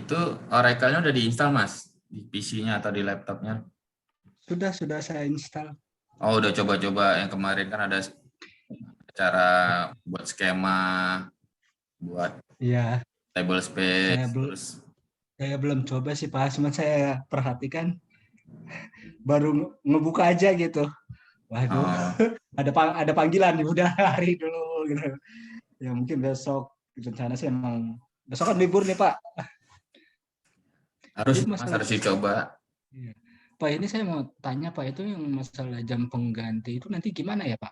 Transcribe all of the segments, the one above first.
Itu Oracle-nya udah diinstal, Mas? Di PC-nya atau di laptopnya? Sudah saya install. Oh, udah coba-coba. Yang kemarin kan ada cara buat skema, buat Iya, table saya space, belum terus saya belum coba sih Pak, cuman saya perhatikan baru ngebuka aja gitu. Waduh, oh, ada panggilan nih, udah hari dulu gitu. Ya mungkin besok rencana sih emang besok kan libur nih Pak. harus Jadi Mas masalah harus dicoba. iya. Pak ini saya mau tanya Pak itu yang masalah jam pengganti itu nanti gimana ya Pak?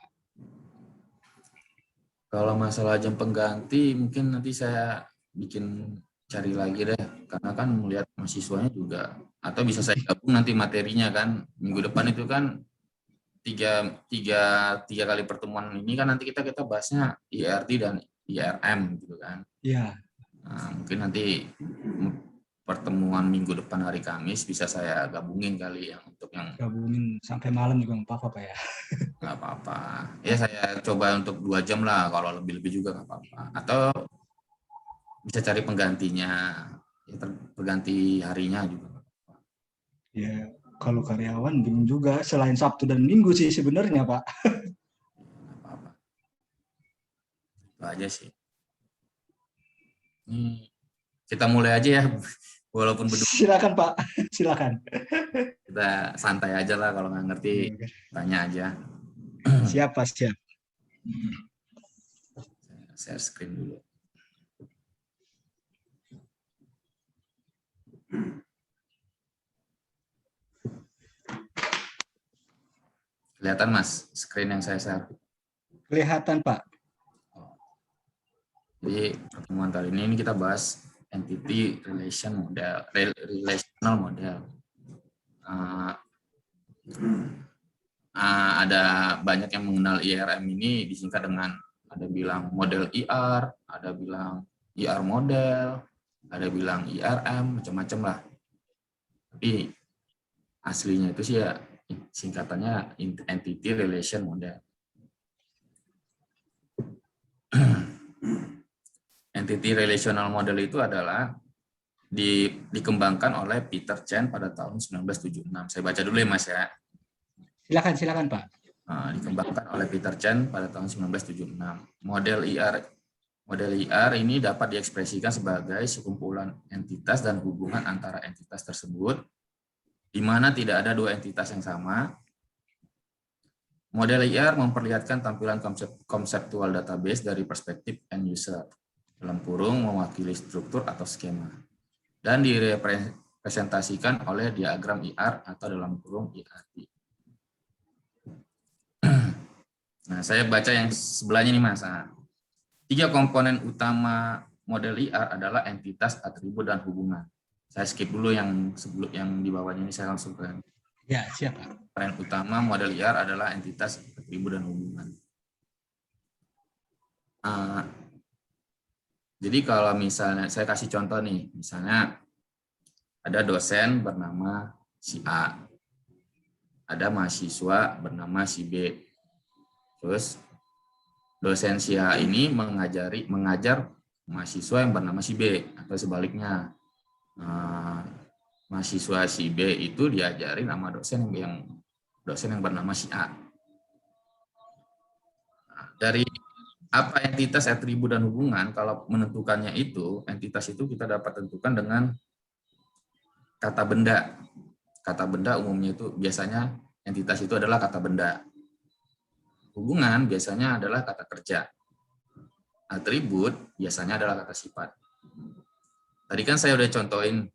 Kalau masalah jam pengganti, mungkin nanti saya bikin cari lagi deh, karena kan melihat mahasiswanya juga, atau bisa saya gabung nanti materinya kan, minggu depan itu kan tiga kali pertemuan ini kan nanti kita bahasnya IRT dan IRM gitu kan. Iya, Nah, mungkin nanti pertemuan minggu depan hari Kamis bisa saya gabungin kali yang untuk yang gabungin sampai malam juga nggak apa-apa Pak ya. nggak apa-apa. Ya saya coba untuk 2 jam lah, kalau lebih-lebih juga nggak apa-apa. Atau bisa cari penggantinya, ya, pengganti harinya juga. Ya, kalau karyawan bingung juga selain Sabtu dan Minggu sih sebenarnya Pak. Nggak apa-apa. Itu aja sih. Ini kita mulai aja ya, walaupun berdua Silakan Pak, silakan. kita santai aja lah, kalau nggak ngerti tanya aja. Siap Pak, siap. Share screen dulu. Kelihatan Mas, screen yang saya share. Kelihatan Pak. Jadi pertemuan kali ini kita bahas entity relational model. Ada banyak yang mengenal IRM ini disingkat dengan, ada bilang model IR, ada bilang IR model, ada bilang IRM, macam-macam lah. Tapi aslinya itu sih ya singkatannya entity relation model. Entity relational model itu adalah dikembangkan oleh Peter Chen pada tahun 1976. Saya baca dulu ya Mas ya. Silakan Pak. Dikembangkan oleh Peter Chen pada tahun 1976. Model IR ini dapat diekspresikan sebagai sekumpulan entitas dan hubungan antara entitas tersebut, di mana tidak ada dua entitas yang sama. Model IR memperlihatkan tampilan konseptual database dari perspektif end user, dalam kurung mewakili struktur atau skema, dan direpresentasikan oleh diagram IR atau dalam kurung IRT. Nah, saya baca yang sebelahnya nih Mas. 3 komponen utama model IR adalah entitas, atribut, dan hubungan. Saya skip dulu yang sebelum yang di bawahnya ini, saya langsung ke Ya, siap Pak. komponen utama model IR adalah entitas, atribut, dan hubungan. Jadi kalau misalnya saya kasih contoh nih, misalnya ada dosen bernama si A, ada mahasiswa bernama si B. Terus dosen si A ini mengajar mahasiswa yang bernama si B, atau sebaliknya. Mahasiswa si B itu diajarin sama dosen yang bernama si A. Dari apa entitas, atribut, dan hubungan, kalau menentukannya itu, entitas itu kita dapat tentukan dengan kata benda. Kata benda umumnya itu biasanya entitas itu adalah kata benda. Hubungan biasanya adalah kata kerja. Atribut biasanya adalah kata sifat. Tadi kan saya udah contohin,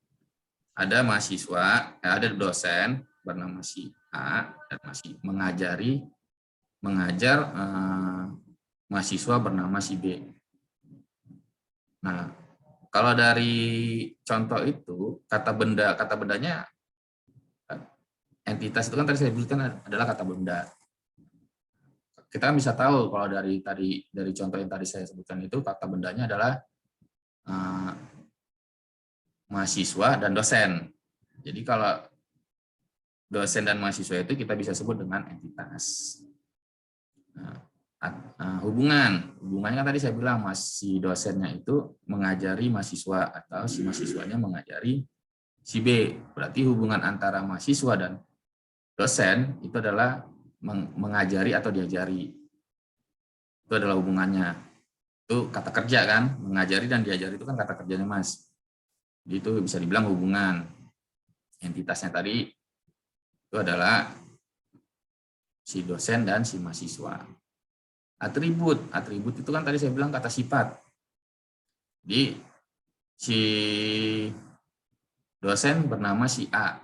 ada mahasiswa, ada dosen bernama si A dan masih mengajar mahasiswa bernama si B. Nah, kalau dari contoh itu, kata bendanya entitas itu kan tadi saya sebutkan adalah kata benda. Kita bisa tahu kalau dari contoh yang tadi saya sebutkan itu, kata bendanya adalah mahasiswa dan dosen. Jadi kalau dosen dan mahasiswa itu kita bisa sebut dengan entitas. Hubungannya kan tadi saya bilang, si dosennya itu mengajari mahasiswa atau si mahasiswanya mengajari si B. Berarti hubungan antara mahasiswa dan dosen itu adalah mengajari atau diajari. Itu adalah hubungannya. Itu kata kerja kan, mengajari dan diajari itu kan kata kerjanya Mas. Jadi itu bisa dibilang hubungan. Entitasnya tadi itu adalah si dosen dan si mahasiswa. Atribut itu kan tadi saya bilang kata sifat. Jadi si dosen bernama si A.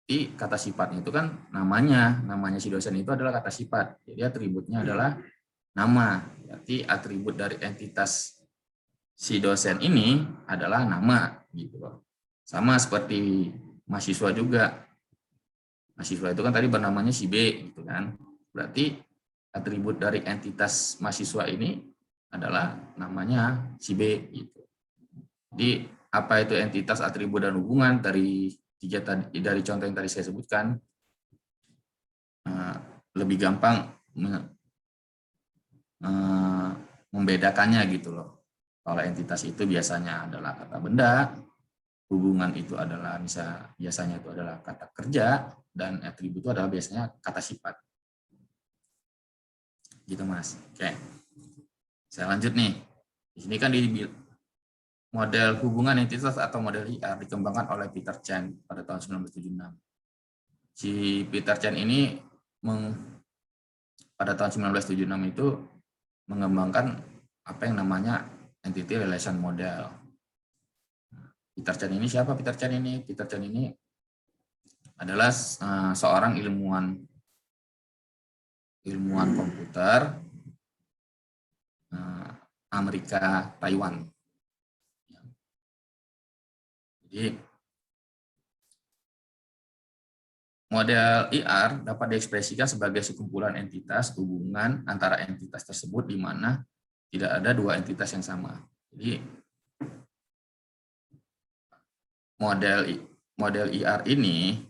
Jadi kata sifatnya itu kan namanya si dosen itu adalah kata sifat. Jadi atributnya adalah nama. Berarti atribut dari entitas si dosen ini adalah nama gitu loh. Sama seperti mahasiswa juga. Mahasiswa itu kan tadi bernamanya si B gitu kan. Berarti atribut dari entitas mahasiswa ini adalah namanya si B gitu. Jadi apa itu entitas, atribut, dan hubungan dari contoh yang tadi saya sebutkan, lebih gampang membedakannya gitu loh. Kalau entitas itu biasanya adalah kata benda, hubungan itu adalah biasanya itu adalah kata kerja, dan atribut itu adalah biasanya kata sifat. Gitu Mas. Oke. Saya lanjut nih. Di sini kan di model hubungan entitas atau model IR dikembangkan oleh Peter Chan pada tahun 1976. Si Peter Chan ini pada tahun 1976 itu mengembangkan apa yang namanya entity relation model. Peter Chan ini siapa? Peter Chan ini adalah seorang ilmuwan komputer Amerika Taiwan. Jadi model IR dapat diekspresikan sebagai sekumpulan entitas hubungan antara entitas tersebut di mana tidak ada dua entitas yang sama. Jadi model IR ini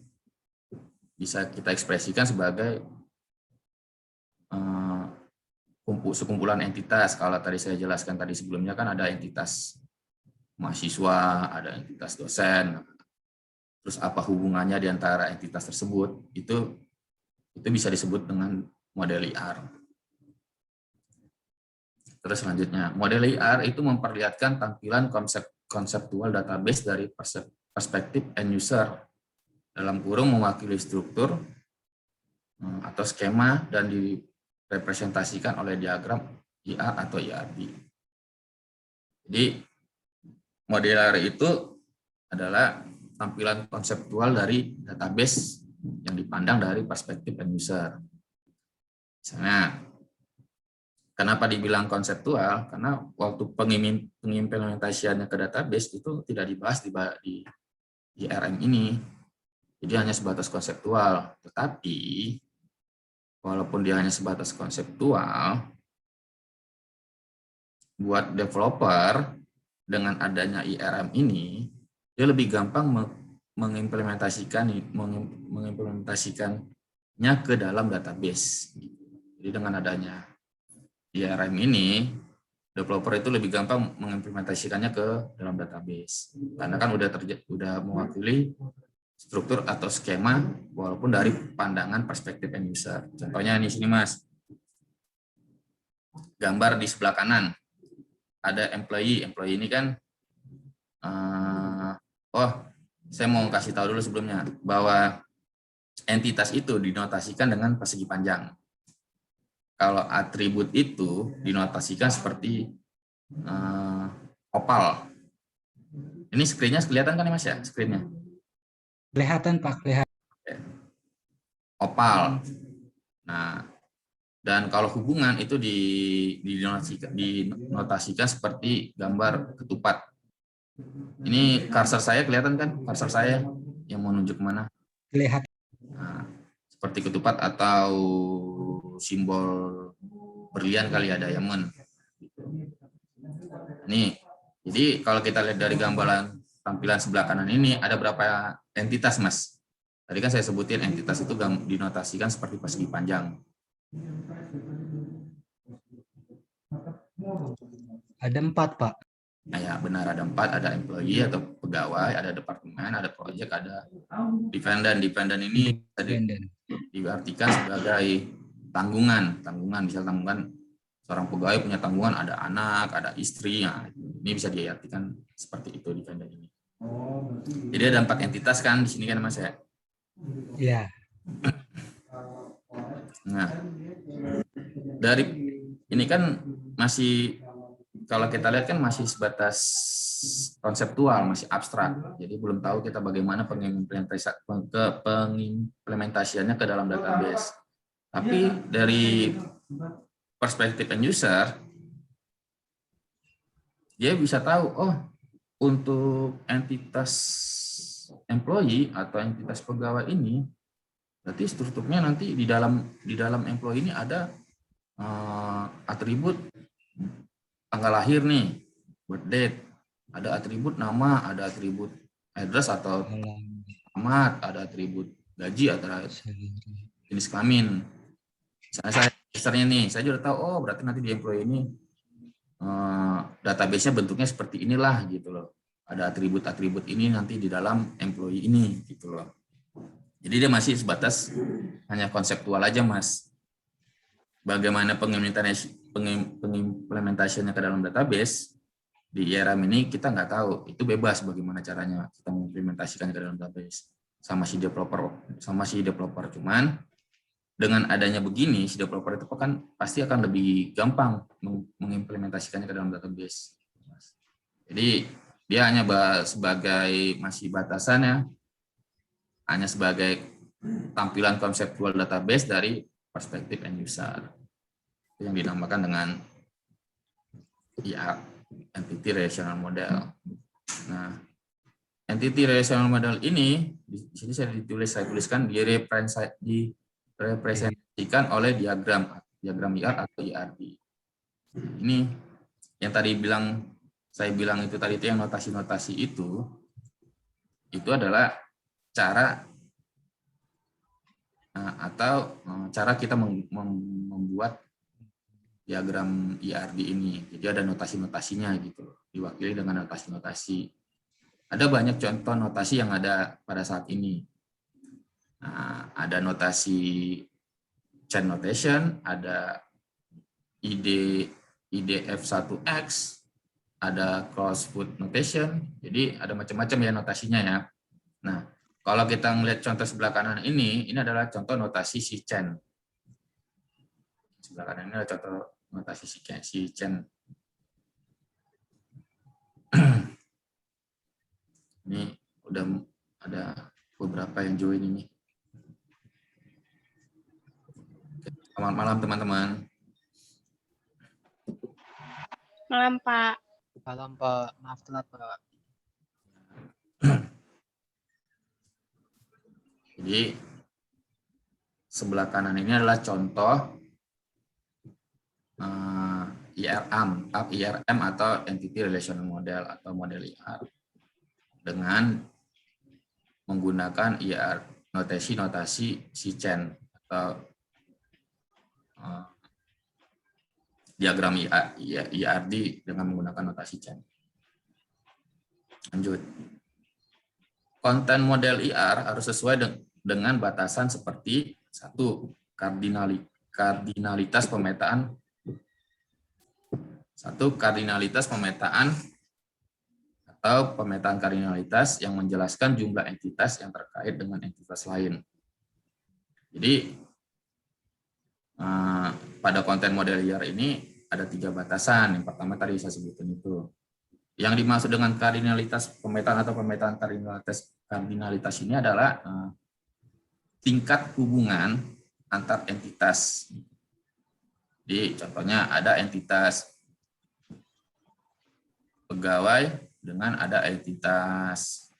bisa kita ekspresikan sebagai sekumpulan entitas. Kalau tadi saya jelaskan tadi sebelumnya kan ada entitas mahasiswa, ada entitas dosen. Terus apa hubungannya di antara entitas tersebut? Itu bisa disebut dengan model IR. Terus selanjutnya, model IR itu memperlihatkan tampilan konseptual database dari perspektif end user, dalam kurung mewakili struktur atau skema dan direpresentasikan oleh diagram IR atau IRB. Jadi model IR itu adalah tampilan konseptual dari database yang dipandang dari perspektif end user. Misalnya, kenapa dibilang konseptual? Karena waktu pengimplementasiannya ke database itu tidak dibahas di IRM ini. Jadi hanya sebatas konseptual. Tetapi, walaupun dia hanya sebatas konseptual, buat developer, dengan adanya IRM ini, dia lebih gampang mengimplementasikannya ke dalam database. Jadi dengan adanya IRM ini, developer itu lebih gampang mengimplementasikannya ke dalam database. Karena kan udah mewakili struktur atau skema walaupun dari pandangan perspektif end user. Contohnya di sini Mas. Gambar di sebelah kanan. Ada employee ini kan saya mau kasih tahu dulu sebelumnya bahwa entitas itu dinotasikan dengan persegi panjang. Kalau atribut itu dinotasikan seperti opal. Ini screen-nya kelihatan kan ya Mas ya? Screen-nya. Kelihatan Pak, kelihatan. Opal. Nah, dan kalau hubungan itu dinotasikan seperti gambar ketupat. Ini cursor saya kelihatan kan? Cursor saya yang menunjuk kemana? Kelihatan. Nah, seperti ketupat atau simbol berlian kali ya, diamond. Nih, jadi kalau kita lihat dari gambaran tampilan sebelah kanan ini ada berapa entitas Mas? Tadi kan saya sebutin entitas itu dinotasikan seperti persegi panjang. Ada 4 Pak. Nah ya benar, ada 4, ada employee atau pegawai, ada departemen, ada project, ada dependent. Dependent ini Independen. diartikan sebagai tanggungan. Misal tanggungan seorang pegawai punya tanggungan, ada anak, ada istri. Nah, ini bisa diartikan seperti itu dependent ini. Jadi ada 4 entitas kan di sini kan Mas ya. Ya. Nah, dari ini kan masih, kalau kita lihat kan masih sebatas konseptual, masih abstrak. Jadi belum tahu kita bagaimana pengimplementasiannya ke dalam database. Tapi dari perspektif end user, dia bisa tahu, oh untuk entitas employee atau entitas pegawai ini, berarti strukturnya nanti di dalam employee ini ada atribut tanggal lahir nih, birth date, ada atribut nama, ada atribut address atau alamat, ada atribut gaji atau jenis kelamin. Misalnya saya usernya nih, saya sudah tahu, oh berarti nanti di employee ini database-nya bentuknya seperti inilah gitu loh. Ada atribut-atribut ini nanti di dalam employee ini gitu loh. Jadi dia masih sebatas hanya konseptual aja Mas. Bagaimana pengimplementasiannya ke dalam database di IRM ini kita nggak tahu. Itu bebas bagaimana caranya kita mengimplementasikan ke dalam database sama si developer. Cuman dengan adanya begini, si developer itu kan pasti akan lebih gampang mengimplementasikannya ke dalam database. Jadi dia hanya sebagai masih batasannya, hanya sebagai tampilan konseptual database dari perspektif end user yang dinamakan dengan Entity Relational Model. Nah, Entity Relational Model ini di sini saya tuliskan direpresentasikan oleh diagram IR atau IRD. Ini yang tadi saya bilang itu tadi yang notasi-notasi itu adalah cara cara kita membuat diagram IRD ini. Jadi ada notasi-notasinya gitu, diwakili dengan notasi-notasi. Ada banyak contoh notasi yang ada pada saat ini. Nah, ada notasi chain notation, ada IDF1X, ada crossfoot notation. Jadi ada macam-macam ya notasinya ya. Nah, kalau kita melihat contoh sebelah kanan ini adalah contoh notasi si chain. Sebelah kanan ini adalah contoh notasi si chain. Ini udah ada beberapa yang join ini. Selamat malam teman-teman. Malam Pak. Malam Pak, maaf telat Pak. Jadi sebelah kanan ini adalah contoh IRM atau Entity Relational Model atau model IR dengan menggunakan IR notasi chain atau diagram IRD dengan menggunakan notasi chain. Lanjut. Konten model IR harus sesuai dengan batasan seperti 1. Kardinalitas pemetaan. 1. Kardinalitas pemetaan atau pemetaan kardinalitas yang menjelaskan jumlah entitas yang terkait dengan entitas lain. Jadi pada konten model IR ini ada 3 batasan. Yang pertama tadi saya sebutkan itu. Yang dimaksud dengan kardinalitas pemetaan atau pemetaan kardinalitas ini adalah tingkat hubungan antar entitas. Jadi contohnya ada entitas pegawai dengan ada entitas,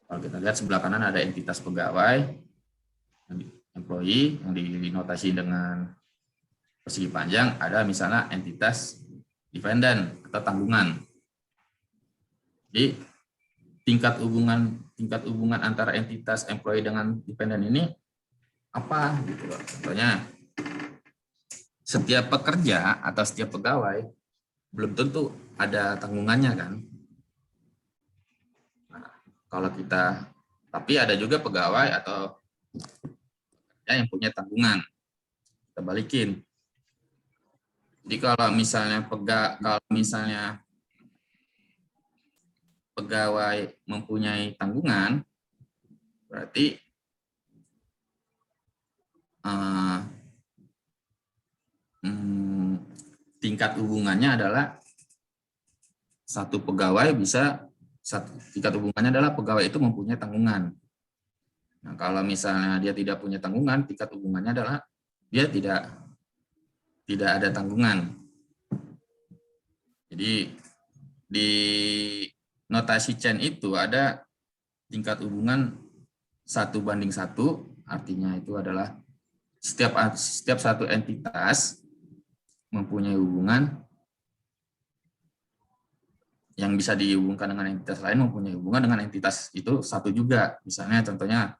kalau kita lihat sebelah kanan ada entitas pegawai, employee yang dinotasi dengan persegi panjang, ada misalnya entitas dependent atau tanggungan. Jadi tingkat hubungan antara entitas employee dengan dependent ini apa gitu loh. Contohnya setiap pekerja atau setiap pegawai belum tentu ada tanggungannya kan. Nah, kalau kita, tapi ada juga pegawai atau yang punya tanggungan, kita balikin. Jadi kalau misalnya pegawai mempunyai tanggungan, berarti tingkat hubungannya adalah tingkat hubungannya adalah pegawai itu mempunyai tanggungan. Nah, kalau misalnya dia tidak punya tanggungan, tingkat hubungannya adalah dia tidak ada tanggungan. Jadi di notasi Chen itu ada tingkat hubungan 1:1, artinya itu adalah setiap satu entitas mempunyai hubungan yang bisa dihubungkan dengan entitas lain, mempunyai hubungan dengan entitas itu satu juga. Misalnya contohnya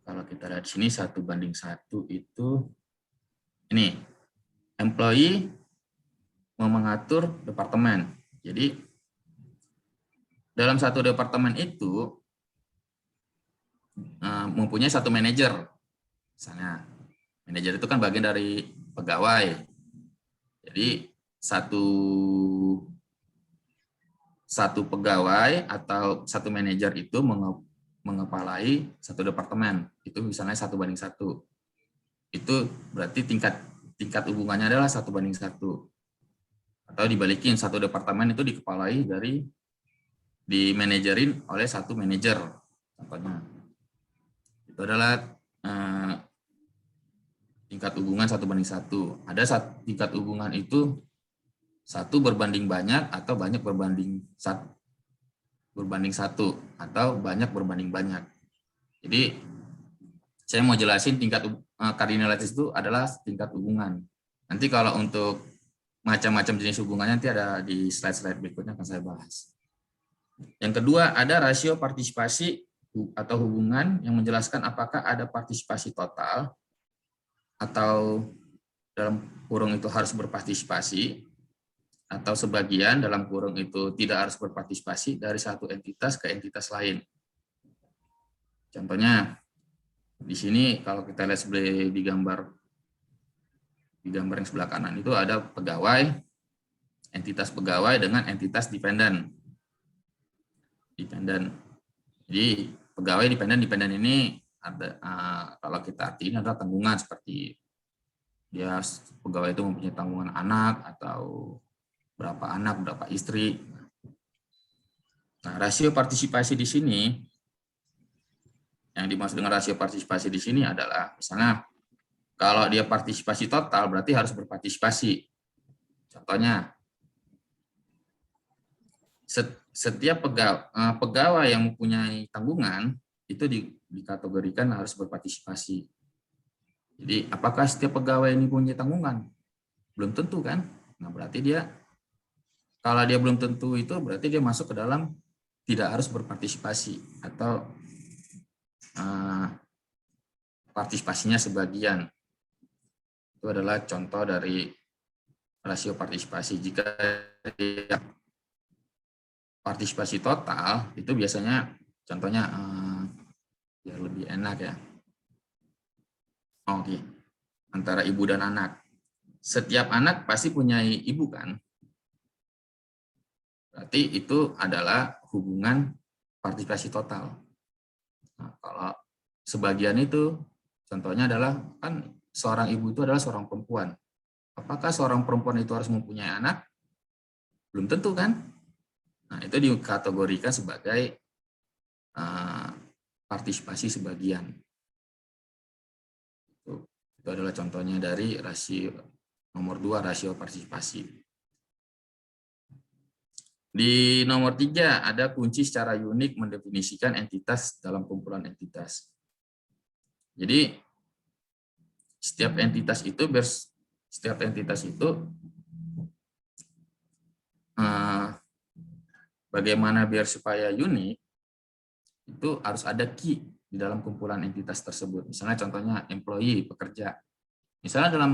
kalau kita lihat di sini 1:1 itu ini employee mau mengatur departemen. Jadi dalam satu departemen itu mempunyai satu manajer. Misalnya manajer itu kan bagian dari pegawai. Jadi satu pegawai atau satu manajer itu mengepalai satu departemen. Itu misalnya 1:1. Itu berarti tingkat hubungannya adalah 1:1. Atau dibalikin, satu departemen itu dikepalai dimanajerin oleh satu manajer. Contohnya. Itu adalah tingkat hubungan 1:1. Ada tingkat hubungan itu 1 berbanding banyak atau banyak berbanding 1 atau banyak berbanding banyak. Jadi saya mau jelasin tingkat kardinalitas itu adalah tingkat hubungan. Nanti kalau untuk macam-macam jenis hubungannya nanti ada di slide-slide berikutnya akan saya bahas. Yang kedua ada rasio partisipasi atau hubungan yang menjelaskan apakah ada partisipasi total atau dalam kurung itu harus berpartisipasi, atau sebagian dalam kurung itu tidak harus berpartisipasi dari satu entitas ke entitas lain. Contohnya di sini kalau kita lihat di gambar yang sebelah kanan itu ada pegawai, entitas pegawai dengan entitas dependen. Jadi pegawai dependen ini ada kalau kita artinya adalah tanggungan, seperti dia pegawai itu mempunyai tanggungan anak atau berapa anak, berapa istri. Nah, rasio partisipasi di sini, yang dimaksud dengan rasio partisipasi di sini adalah misalnya kalau dia partisipasi total berarti harus berpartisipasi. Contohnya setiap pegawai yang mempunyai tanggungan itu dikategorikan harus berpartisipasi. Jadi apakah setiap pegawai ini punya tanggungan? Belum tentu kan? Nah, berarti kalau dia belum tentu itu berarti dia masuk ke dalam tidak harus berpartisipasi atau partisipasinya sebagian. Itu adalah contoh dari rasio partisipasi. Jika dia partisipasi total itu biasanya contohnya biar lebih enak ya. Oke. Antara ibu dan anak. Setiap anak pasti punya ibu kan? Berarti itu adalah hubungan partisipasi total. Nah, kalau sebagian itu contohnya adalah kan seorang ibu itu adalah seorang perempuan. Apakah seorang perempuan itu harus mempunyai anak? Belum tentu kan? Nah, itu dikategorikan sebagai partisipasi sebagian. Itu adalah contohnya dari rasio nomor 2, rasio partisipasi. Di nomor 3 ada kunci secara unik mendefinisikan entitas dalam kumpulan entitas. Jadi setiap entitas itu bagaimana biar supaya unik, itu harus ada key di dalam kumpulan entitas tersebut. Misalnya contohnya employee, pekerja. Misalnya dalam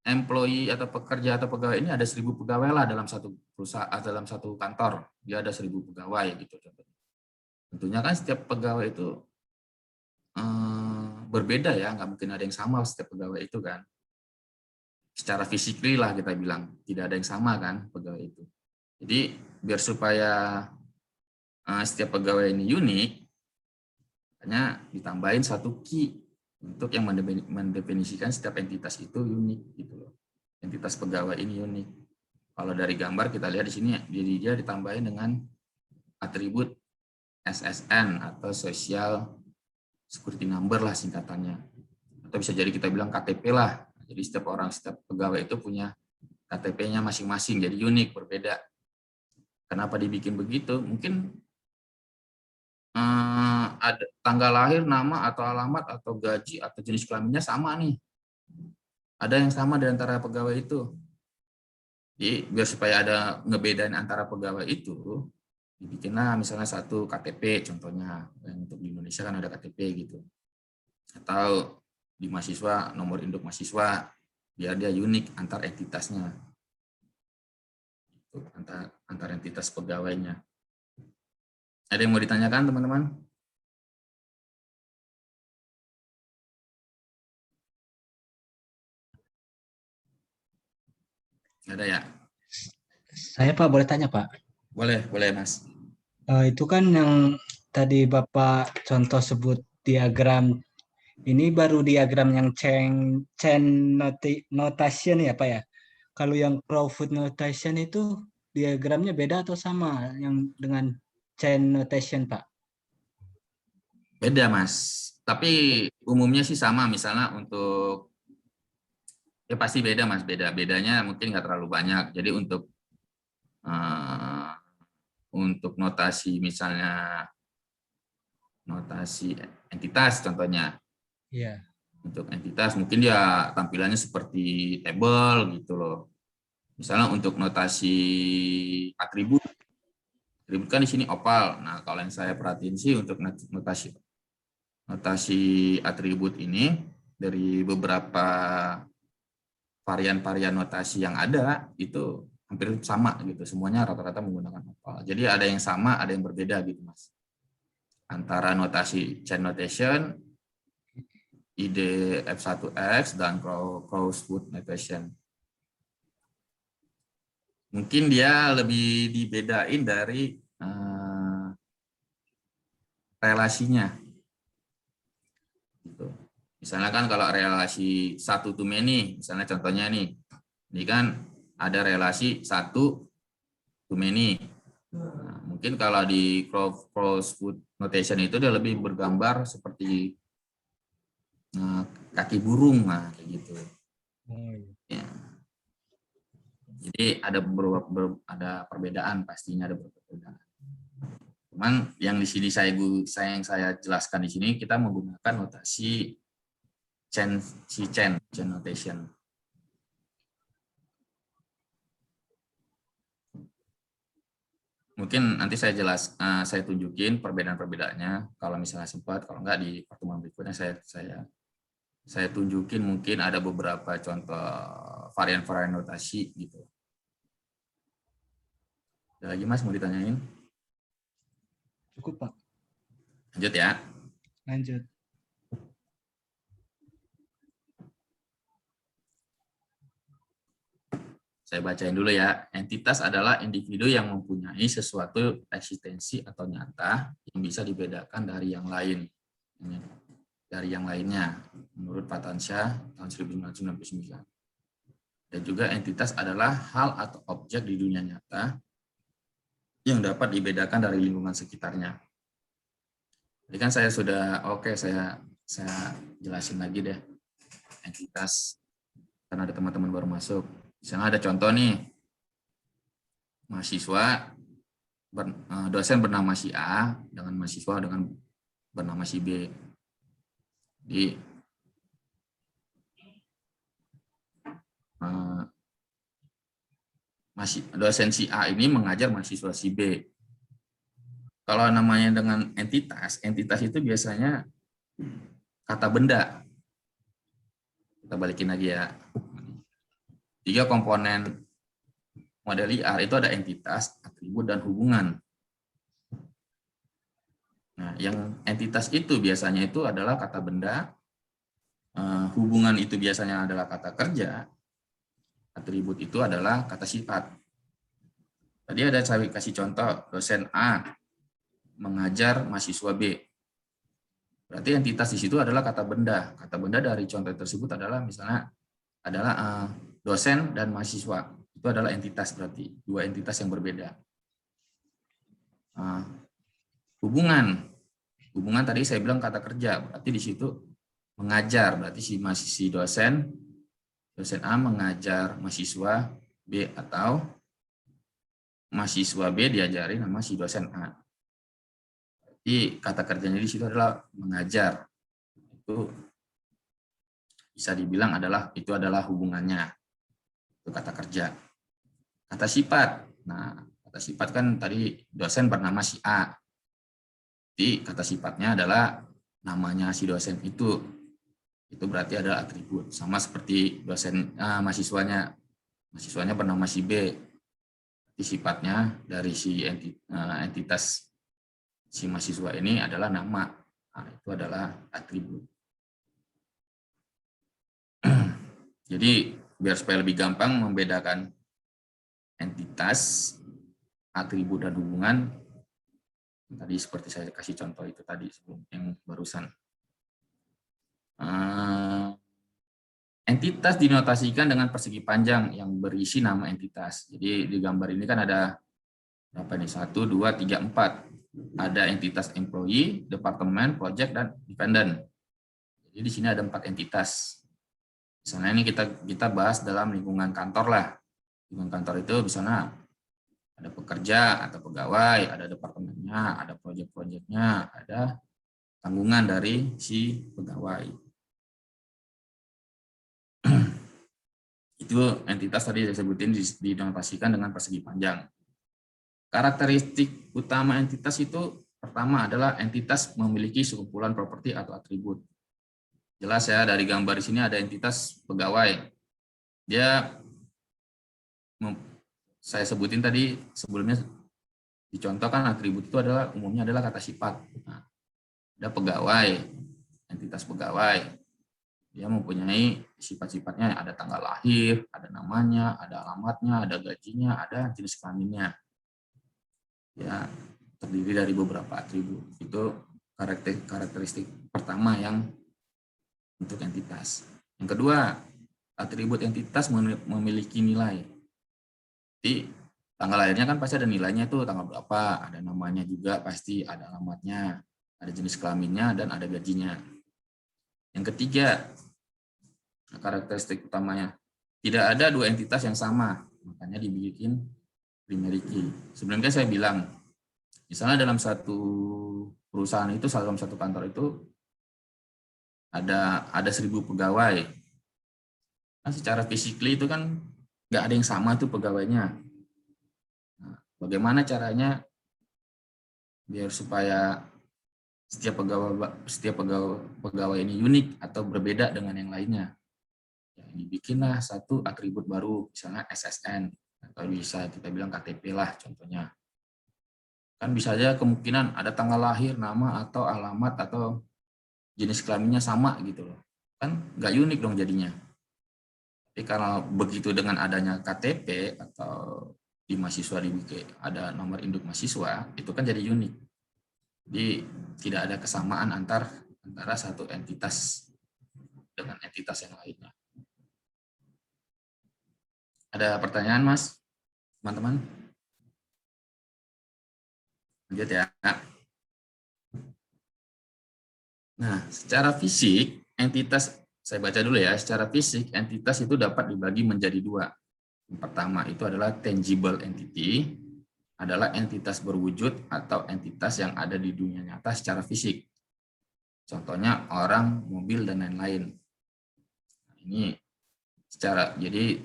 employee atau pekerja atau pegawai ini ada 1.000 pegawai lah dalam satu perusahaan, dalam satu kantor. Dia ada 1.000 pegawai gitu contohnya. Tentunya kan setiap pegawai itu berbeda ya, nggak mungkin ada yang sama setiap pegawai itu kan. Secara physically lah kita bilang, tidak ada yang sama kan pegawai itu. Jadi biar supaya setiap pegawai ini unik, hanya ditambahin satu key untuk yang mendefinisikan setiap entitas itu unik gitu loh. Entitas pegawai ini unik. Kalau dari gambar kita lihat di sini, dia ditambahin dengan atribut SSN atau Social Security Number lah singkatannya. Atau bisa jadi kita bilang KTP lah. Jadi setiap pegawai itu punya KTP-nya masing-masing, jadi unik, berbeda. Kenapa dibikin begitu? Mungkin ada tanggal lahir, nama atau alamat atau gaji atau jenis kelaminnya sama nih. Ada yang sama di antara pegawai itu. Jadi biar supaya ada ngebedain antara pegawai itu, dibikinlah misalnya satu KTP contohnya. Yang untuk di Indonesia kan ada KTP gitu. Atau di mahasiswa nomor induk mahasiswa, biar dia unik antar entitasnya. Antar entitas pegawainya. Ada yang mau ditanyakan teman-teman? Ada ya? Saya Pak boleh tanya Pak. Boleh Mas. Itu kan yang tadi Bapak contoh sebut diagram, ini baru diagram yang chain notation ya Pak ya. Kalau yang Crowfoot notation itu diagramnya beda atau sama yang dengan chain notation Pak? Beda Mas. Tapi umumnya sih sama. Misalnya untuk ya pasti beda Mas. Bedanya mungkin nggak terlalu banyak. Jadi untuk notasi misalnya notasi entitas contohnya. Iya. Untuk entitas mungkin dia tampilannya seperti table gitu loh. Misalnya untuk notasi atribut kan di sini oval. Nah, kalau yang saya perhatiin sih untuk notasi atribut ini dari beberapa varian-varian notasi yang ada itu hampir sama gitu. Semuanya rata-rata menggunakan oval. Jadi ada yang sama, ada yang berbeda gitu, Mas. Antara notasi chain notation, IDF1X dan Crowfoot notation. Mungkin dia lebih dibedain dari relasinya. Gitu. Misalnya kan kalau relasi satu to many, misalnya contohnya nih, ini kan ada relasi satu to many. Nah, mungkin kalau di Crowfoot notation itu dia lebih bergambar seperti kaki burung, nah kayak gitu. Ya. Jadi ada perbedaan, pastinya ada perbedaan. Cuman yang di sini yang saya jelaskan di sini kita menggunakan notasi chain notation. Mungkin nanti saya tunjukin perbedaan-perbedaannya kalau misalnya sempat, kalau enggak di pertemuan berikutnya saya tunjukin mungkin ada beberapa contoh varian-varian notasi gitu. Ada lagi Mas mau ditanyain? Cukup Pak. Lanjut ya. Lanjut. Saya bacain dulu ya. Entitas adalah individu yang mempunyai sesuatu eksistensi atau nyata yang bisa dibedakan dari yang lain. Dari yang lainnya, menurut Patansyah tahun 1999. Dan juga entitas adalah hal atau objek di dunia nyata yang dapat dibedakan dari lingkungan sekitarnya. Jadi kan saya sudah, saya jelasin lagi deh entitas, karena ada teman-teman baru masuk. Misalnya ada contoh nih, mahasiswa, dosen bernama si A dengan mahasiswa dengan bernama si B. Jadi dosen si A ini mengajar mahasiswa si B. Kalau namanya dengan entitas itu biasanya kata benda. Kita balikin lagi ya. tiga komponen model IR itu ada entitas, atribut, dan hubungan. Nah, yang entitas itu biasanya itu adalah kata benda, hubungan itu biasanya adalah kata kerja, atribut itu adalah kata sifat. Tadi ada saya kasih contoh, dosen A mengajar mahasiswa B. Berarti entitas di situ adalah kata benda. Kata benda dari contoh tersebut adalah misalnya adalah dosen dan mahasiswa. Itu adalah entitas, berarti dua entitas yang berbeda. Hubungan tadi saya bilang kata kerja, berarti di situ mengajar, berarti si dosen A mengajar mahasiswa B, atau mahasiswa B diajari nama si dosen A. Jadi kata kerjanya di situ adalah mengajar. Itu bisa dibilang itu adalah hubungannya. Itu kata kerja. Kata sifat. Nah, kata sifat kan tadi dosen bernama si A. Jadi kata sifatnya adalah namanya si dosen itu. Itu berarti adalah atribut. Sama seperti dosen mahasiswanya bernama si B. Jadi sifatnya dari si entitas si mahasiswa ini adalah nama. Nah, itu adalah atribut. Jadi biar supaya lebih gampang membedakan entitas, atribut, dan hubungan, tadi seperti saya kasih contoh itu tadi sebelum yang barusan. Entitas dinotasikan dengan persegi panjang yang berisi nama entitas. Jadi di gambar ini kan ada berapa nih? 1, 2, 3, 4. Ada entitas employee, departemen, project, dan dependent. Jadi di sini ada 4 entitas. Misalnya ini kita bahas dalam lingkungan kantor lah. Lingkungan kantor itu misalnya ada pekerja atau pegawai, ada departemennya, ada project-projectnya, ada tanggungan dari si pegawai. Itu entitas tadi saya sebutin dinotasikan dengan persegi panjang. Karakteristik utama entitas itu pertama adalah entitas memiliki sekumpulan properti atau atribut. Jelas ya, dari gambar di sini ada entitas pegawai. Saya sebutin tadi sebelumnya dicontohkan atribut itu umumnya adalah kata sifat. Nah, ada pegawai, entitas pegawai. Dia mempunyai sifat-sifatnya, ada tanggal lahir, ada namanya, ada alamatnya, ada gajinya, ada jenis kelaminnya. Ya, terdiri dari beberapa atribut. Itu karakteristik pertama yang untuk entitas. Yang kedua, atribut entitas memiliki nilai. Jadi tanggal lahirnya kan pasti ada nilainya tuh, tanggal berapa, ada namanya juga pasti, ada alamatnya, ada jenis kelaminnya, dan ada gajinya. Yang ketiga, karakteristik utamanya, tidak ada dua entitas yang sama, makanya dibikin primary key. Sebelumnya saya bilang, misalnya dalam satu perusahaan itu, dalam satu kantor itu ada 1.000 pegawai. Nah, secara physically itu kan nggak ada yang sama tuh pegawainya. Nah, bagaimana caranya biar supaya setiap pegawai ini unik atau berbeda dengan yang lainnya? Ya, dibikinlah satu atribut baru, misalnya SSN, atau bisa kita bilang KTP lah contohnya. Kan bisa aja kemungkinan ada tanggal lahir, nama, atau alamat, atau jenis kelaminnya sama gitu loh. Kan nggak unik dong jadinya. Tapi kalau begitu dengan adanya KTP atau di mahasiswa dibikin ada nomor induk mahasiswa, itu kan jadi unik. Jadi tidak ada kesamaan antara satu entitas dengan entitas yang lainnya. Ada pertanyaan, Mas? Teman-teman? Lanjut ya. Nah, secara fisik, entitas, saya baca dulu ya, secara fisik, entitas itu dapat dibagi menjadi dua. Yang pertama itu adalah tangible entity, adalah entitas berwujud atau entitas yang ada di dunia nyata secara fisik. Contohnya orang, mobil, dan lain-lain. Ini jadi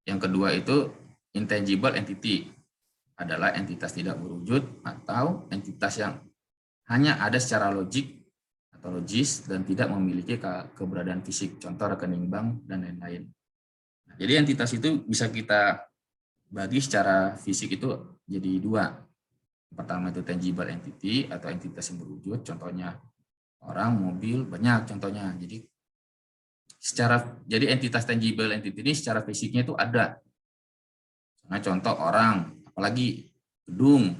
yang kedua itu intangible entity, adalah entitas tidak berwujud atau entitas yang hanya ada secara logik atau logis dan tidak memiliki keberadaan fisik, contoh rekening bank dan lain-lain. Jadi entitas itu bisa kita bagi secara fisik itu jadi dua. Pertama itu tangible entity atau entitas yang berwujud, contohnya orang, mobil, banyak contohnya. Jadi entitas tangible entity ini secara fisiknya itu ada. Nah, contoh orang, apalagi gedung,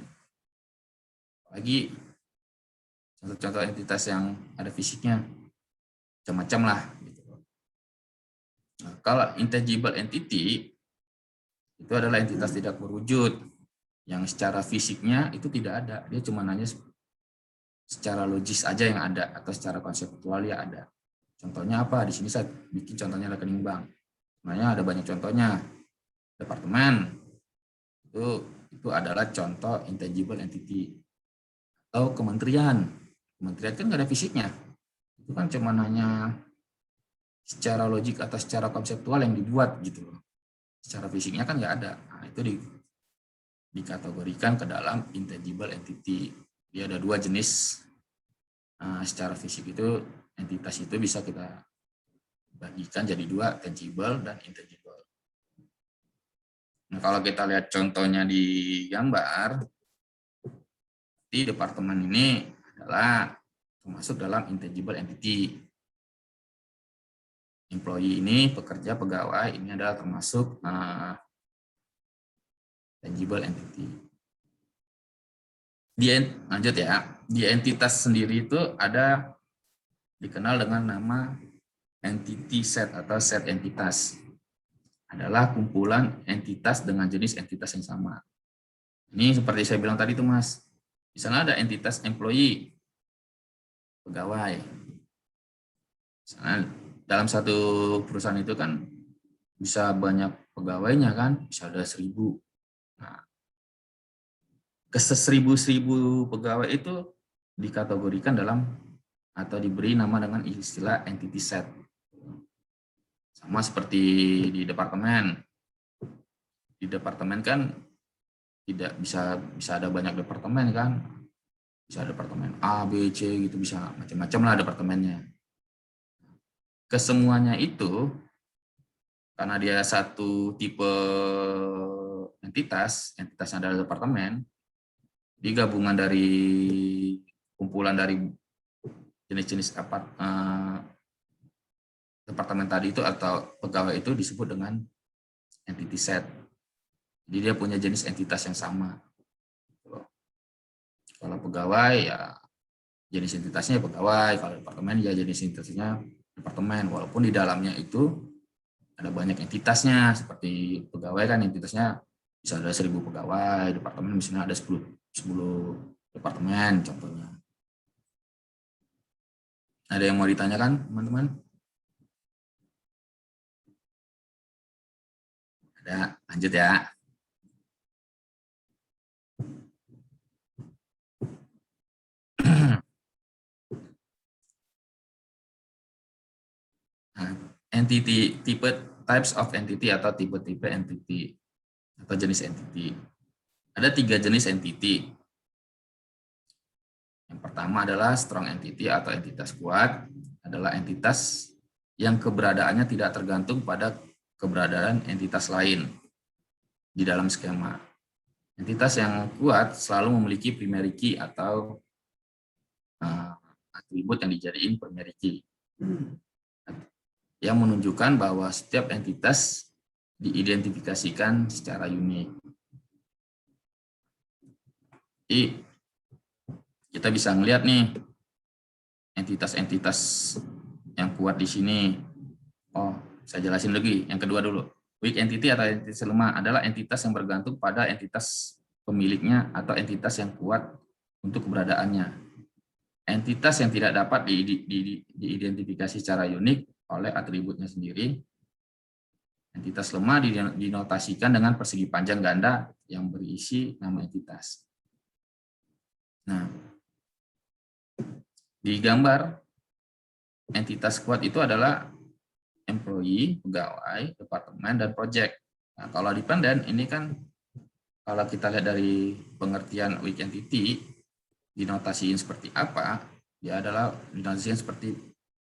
apalagi contoh-contoh entitas yang ada fisiknya, macam-macam lah. Gitu. Nah, kalau intangible entity itu adalah entitas tidak berwujud yang secara fisiknya itu tidak ada, dia cuma hanya secara logis aja yang ada atau secara konseptual ya ada. Contohnya apa? Di sini saya bikin contohnya rekening bank. Sebenarnya ada banyak contohnya. Departemen itu adalah contoh intangible entity. Atau kementerian. Kementerian kan nggak ada fisiknya. Itu kan cuma hanya secara logik atau secara konseptual yang dibuat gitu loh. Secara fisiknya kan nggak ada. Nah, itu dikategorikan ke dalam intangible entity. Dia ada dua jenis. Secara fisik itu entitas itu bisa kita bagikan jadi dua, tangible dan intangible. Nah, kalau kita lihat contohnya di gambar, di departemen ini adalah termasuk dalam intangible entity. Employee ini, pekerja, pegawai, ini adalah termasuk tangible entity. Lanjut ya, di entitas sendiri itu ada dikenal dengan nama entity set atau set entitas. Adalah kumpulan entitas dengan jenis entitas yang sama. Ini seperti saya bilang tadi tuh Mas, di sana ada entitas employee, pegawai. Misalnya dalam satu perusahaan itu kan bisa banyak pegawainya kan, bisa ada 1.000. Nah, ke 1.000 pegawai itu dikategorikan dalam atau diberi nama dengan istilah entity set. Sama seperti di departemen. Di departemen kan tidak bisa ada banyak departemen kan. Bisa departemen A, B, C gitu, bisa macam-macam lah departemennya. Kesemuanya itu karena dia satu tipe entitasnya adalah departemen, digabungan dari kumpulan dari jenis-jenis departemen tadi itu atau pegawai itu disebut dengan entity set. Jadi dia punya jenis entitas yang sama. Kalau pegawai ya jenis entitasnya pegawai, kalau departemen ya jenis entitasnya departemen, walaupun di dalamnya itu ada banyak entitasnya, seperti pegawai kan entitasnya bisa ada 1.000 pegawai, departemen misalnya ada 10 departemen contohnya. Ada yang mau ditanyakan teman-teman? Ada, lanjut ya. Entity, types of entity atau tipe-tipe entity atau jenis entity. Ada 3 jenis entity. Yang pertama adalah strong entity atau entitas kuat, adalah entitas yang keberadaannya tidak tergantung pada keberadaan entitas lain di dalam skema. Entitas yang kuat selalu memiliki primary key atau atribut yang dijadiin primary key, yang menunjukkan bahwa setiap entitas diidentifikasikan secara unik. Jadi kita bisa melihat nih entitas-entitas yang kuat di sini. Oh, saya jelasin lagi. Yang kedua dulu. Weak entity atau entitas lemah adalah entitas yang bergantung pada entitas pemiliknya atau entitas yang kuat untuk keberadaannya. Entitas yang tidak dapat diidentifikasi secara unik oleh atributnya sendiri. Entitas lemah dinotasikan dengan persegi panjang ganda yang berisi nama entitas. Nah, di gambar entitas kuat itu adalah employee, pegawai, departemen, dan project. Nah, kalau dependen ini kan kalau kita lihat dari pengertian weak entity dinotasiin seperti apa? Dia adalah dinotasiin seperti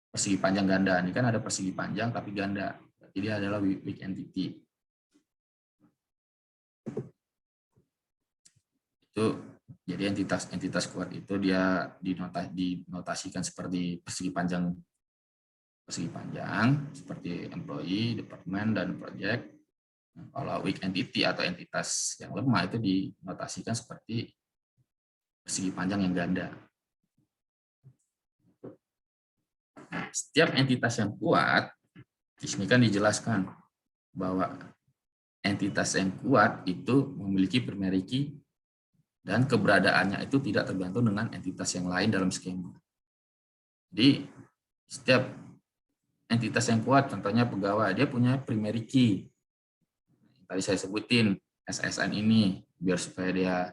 persegi panjang ganda. Ini kan ada persegi panjang tapi ganda. Berarti berarti dia adalah weak entity. Itu jadi entitas kuat itu dia dinotasikan seperti persegi panjang seperti employee, department, dan project. Kalau weak entity atau entitas yang lemah itu dinotasikan seperti persegi panjang yang ganda. Nah, setiap entitas yang kuat, di sini kan dijelaskan bahwa entitas yang kuat itu memiliki primary key dan keberadaannya itu tidak tergantung dengan entitas yang lain dalam skema. Jadi setiap entitas yang kuat, contohnya pegawai, dia punya primary key. Tadi saya sebutin SSN ini biar supaya dia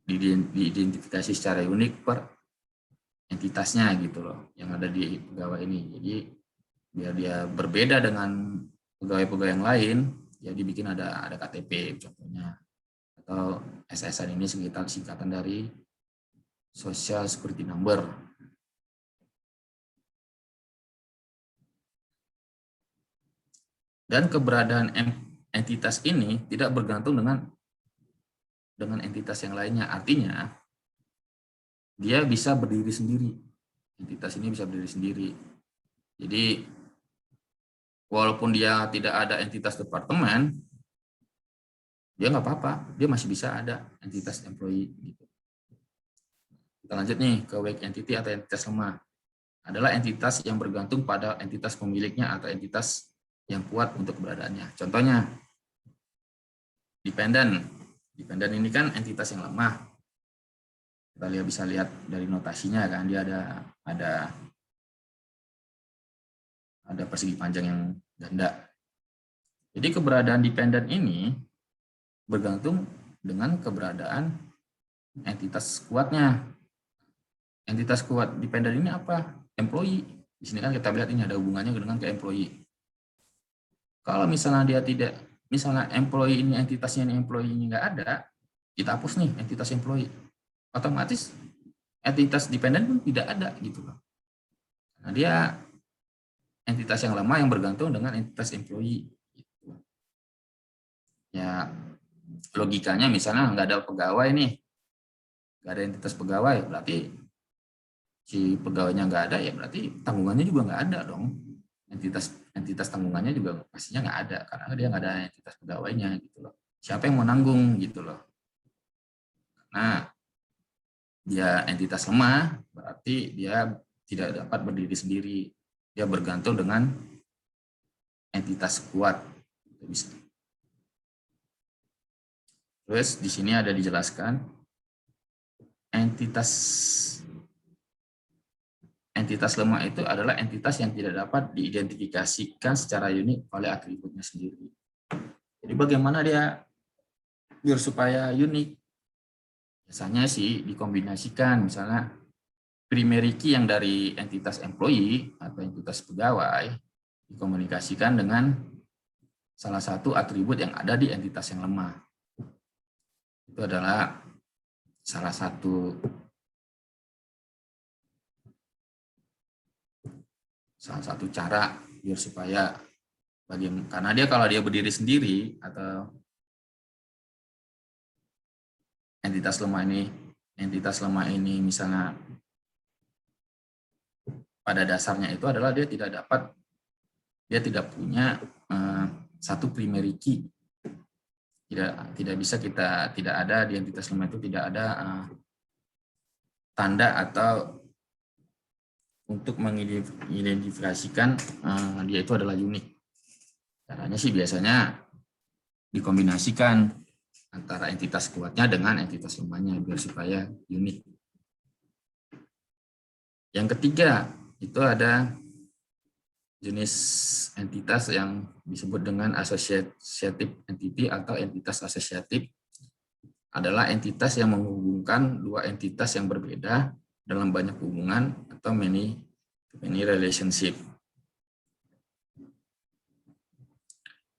diidentifikasi secara unik per entitasnya gitu loh yang ada di pegawai ini. Jadi biar dia berbeda dengan pegawai-pegawai yang lain, jadi bikin ada KTP contohnya, atau SSN ini singkatan dari Social Security Number. Dan keberadaan entitas ini tidak bergantung dengan entitas yang lainnya. Artinya dia bisa berdiri sendiri. Entitas ini bisa berdiri sendiri. Jadi walaupun dia tidak ada entitas departemen, dia nggak apa-apa, dia masih bisa ada entitas employee. Gitu. Kita lanjut nih ke weak entity atau entitas lemah. Adalah entitas yang bergantung pada entitas pemiliknya atau entitas yang kuat untuk keberadaannya. Contohnya, dependent. Dependent ini kan entitas yang lemah. Kita bisa lihat dari notasinya kan, dia ada persegi panjang yang ganda. Jadi keberadaan dependent ini bergantung dengan keberadaan entitas kuatnya. Entitas kuat dependent ini apa? Employee. Di sini kan kita lihat ini ada hubungannya dengan ke employee. Kalau misalnya dia tidak, misalnya employee ini entitasnya ini employee ini nggak ada, kita hapus nih entitas employee. Otomatis entitas dependent pun tidak ada gitu loh. Nah, dia entitas yang lemah yang bergantung dengan entitas employee. Gitu. Ya logikanya misalnya nggak ada pegawai nih, nggak ada entitas pegawai, berarti si pegawainya nggak ada ya berarti tanggungannya juga nggak ada dong. Entitas tanggungannya juga pastinya nggak ada karena dia nggak ada entitas pegawainya gitu loh. Siapa yang mau nanggung gitu loh. Nah, dia entitas lemah berarti dia tidak dapat berdiri sendiri. Dia bergantung dengan entitas kuat. Terus di sini ada dijelaskan entitas lemah itu adalah entitas yang tidak dapat diidentifikasikan secara unik oleh atributnya sendiri. Jadi bagaimana dia biar supaya unik? Biasanya sih dikombinasikan, misalnya primary key yang dari entitas employee atau entitas pegawai dikomunikasikan dengan salah satu atribut yang ada di entitas yang lemah. Itu adalah salah satu cara biar supaya karena dia kalau dia berdiri sendiri atau entitas lemah ini misalnya pada dasarnya itu adalah dia tidak punya satu primary key. Tidak bisa tidak ada di entitas lemah itu tidak ada tanda atau untuk mengidentifikasikan dia itu adalah unik. Caranya sih biasanya dikombinasikan antara entitas kuatnya dengan entitas lemahnya biar supaya unik. Yang ketiga, itu ada jenis entitas yang disebut dengan associative entity atau entitas asosiatif. Adalah entitas yang menghubungkan dua entitas yang berbeda dalam banyak hubungan atau many relationship.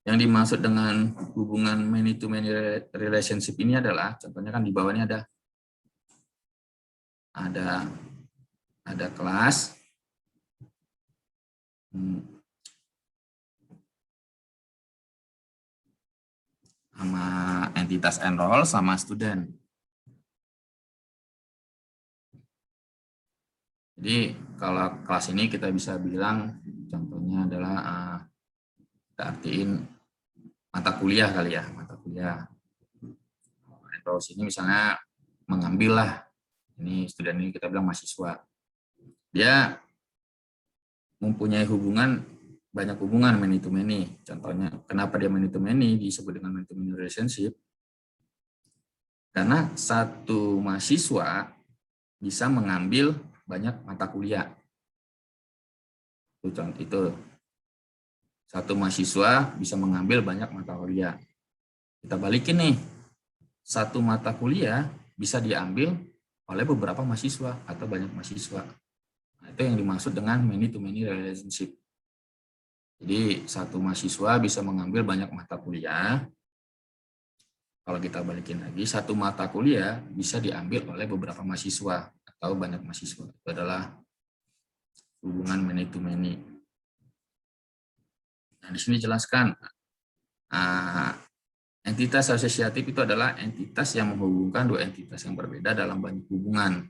Yang dimaksud dengan hubungan many to many relationship ini adalah, contohnya kan di bawahnya ada kelas, sama entitas enroll sama student. Jadi kalau kelas ini kita bisa bilang contohnya adalah kita artiin mata kuliah kali ya, mata kuliah. Enroll ini misalnya mengambil lah, ini student ini kita bilang mahasiswa. Dia mempunyai hubungan, banyak hubungan many to many. Contohnya, kenapa dia many to many disebut dengan many to many relationship? Karena satu mahasiswa bisa mengambil banyak mata kuliah. Itu. Satu mahasiswa bisa mengambil banyak mata kuliah. Kita balikin nih. Satu mata kuliah bisa diambil oleh beberapa mahasiswa atau banyak mahasiswa. Nah, itu yang dimaksud dengan many to many relationship. Jadi satu mahasiswa bisa mengambil banyak mata kuliah. Kalau kita balikin lagi, satu mata kuliah bisa diambil oleh beberapa mahasiswa atau banyak mahasiswa. Itu adalah hubungan many to many. Nah, di sini jelaskan entitas asosiatif itu adalah entitas yang menghubungkan dua entitas yang berbeda dalam banyak hubungan.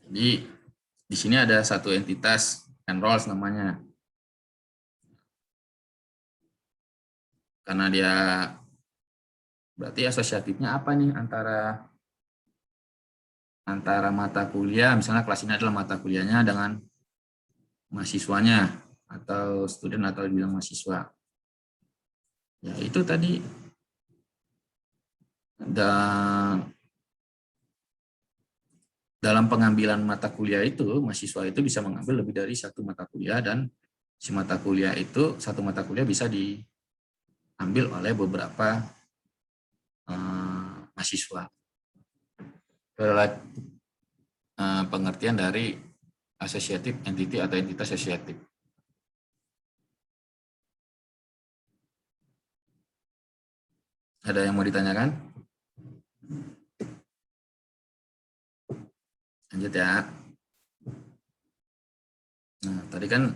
Jadi di sini ada satu entitas enrolls namanya. Karena dia berarti asosiatifnya apa nih antara mata kuliah, misalnya kelas ini adalah mata kuliahnya dengan mahasiswanya atau student atau dibilang mahasiswa. Ya itu tadi dalam pengambilan mata kuliah itu, mahasiswa itu bisa mengambil lebih dari satu mata kuliah dan si mata kuliah itu, satu mata kuliah bisa diambil oleh beberapa mahasiswa. Itu adalah pengertian dari associative entity atau entitas associative. Ada yang mau ditanyakan? Lanjut ya. Nah, tadi kan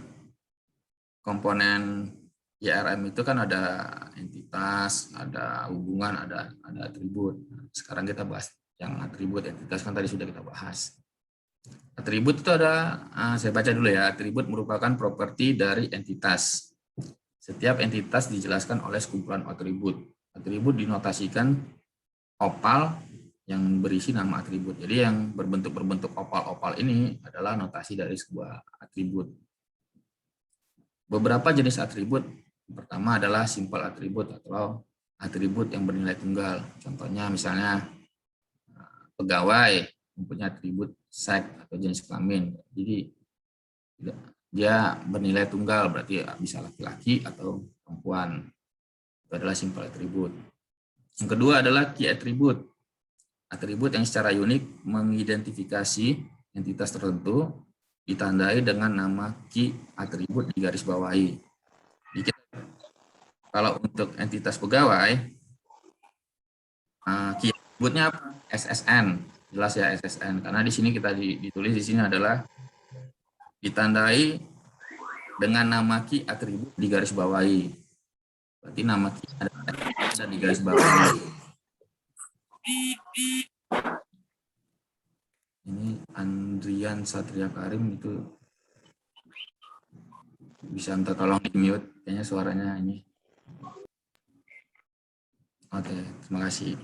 komponen IRM itu kan ada entitas, ada hubungan, ada atribut. Sekarang kita bahas yang atribut. Entitas kan tadi sudah kita bahas. Atribut itu ada, saya baca dulu ya. Atribut merupakan properti dari entitas. Setiap entitas dijelaskan oleh sekumpulan atribut. Atribut dinotasikan opal yang berisi nama atribut. Jadi yang berbentuk opal-opal ini adalah notasi dari sebuah atribut. Beberapa jenis atribut. Pertama adalah simple atribut atau atribut yang bernilai tunggal. Contohnya misalnya pegawai mempunyai atribut seks atau jenis kelamin. Jadi dia bernilai tunggal, berarti bisa laki-laki atau perempuan. Itu adalah simple atribut. Yang kedua adalah key atribut. Atribut yang secara unik mengidentifikasi entitas tertentu ditandai dengan nama key atribut di garis bawahi. Jadi kalau untuk entitas pegawai, key atributnya apa? SSN. Jelas ya SSN, karena di sini kita ditulis di sini adalah ditandai dengan nama key atribut di garis bawahi. Berarti nama key ada di garis bawahi. Ini Andrian Satria Karim itu bisa minta tolong di mute, kayaknya suaranya ini. Oke, terima kasih.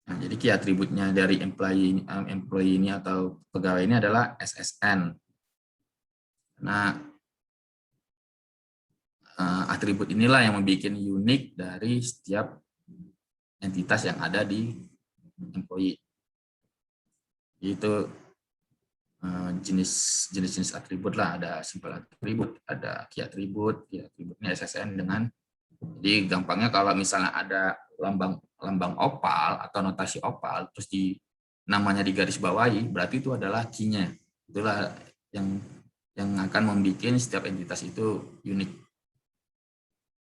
Nah, jadi key atributnya dari employee ini atau pegawai ini adalah SSN. Nah, atribut inilah yang membuat unik dari setiap entitas yang ada di employee. Itu jenis-jenis atribut lah, ada simple atribut, ada key atribut, key atributnya SSN dengan, jadi gampangnya kalau misalnya ada lambang opal atau notasi opal, terus namanya di garis bawahi, berarti itu adalah key-nya. Itulah yang akan membuat setiap entitas itu unik.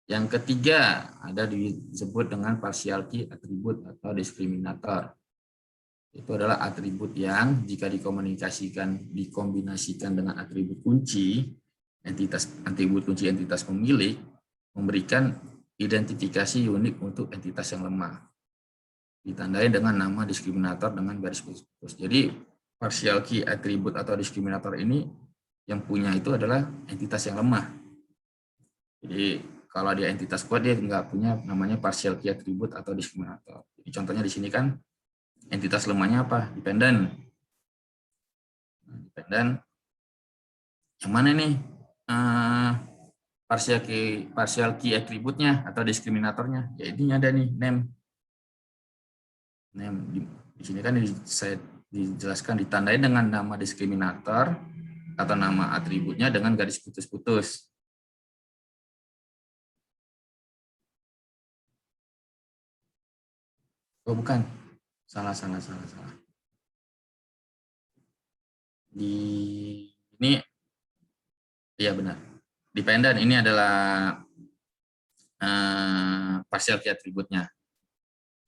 Yang ketiga ada disebut dengan partial key atribut atau diskriminator. Itu adalah atribut yang jika dikombinasikan dengan atribut kunci, atribut kunci entitas pemilik, memberikan identifikasi unik untuk entitas yang lemah. Ditandai dengan nama diskriminator dengan garis putus. Jadi partial key attribute atau diskriminator ini yang punya itu adalah entitas yang lemah. Jadi kalau dia entitas kuat, dia nggak punya namanya partial key attribute atau diskriminator. Jadi contohnya di sini kan entitas lemahnya apa? Dependent. Dependent yang mana nih? Partial key attribute-nya atau diskriminatornya. Ya ini ada nih name. Di sini kan saya dijelaskan ditandai dengan nama diskriminator atau nama atributnya dengan garis putus-putus. Oh bukan, salah. Di ini, iya benar. Dependent ini adalah partial key atributnya.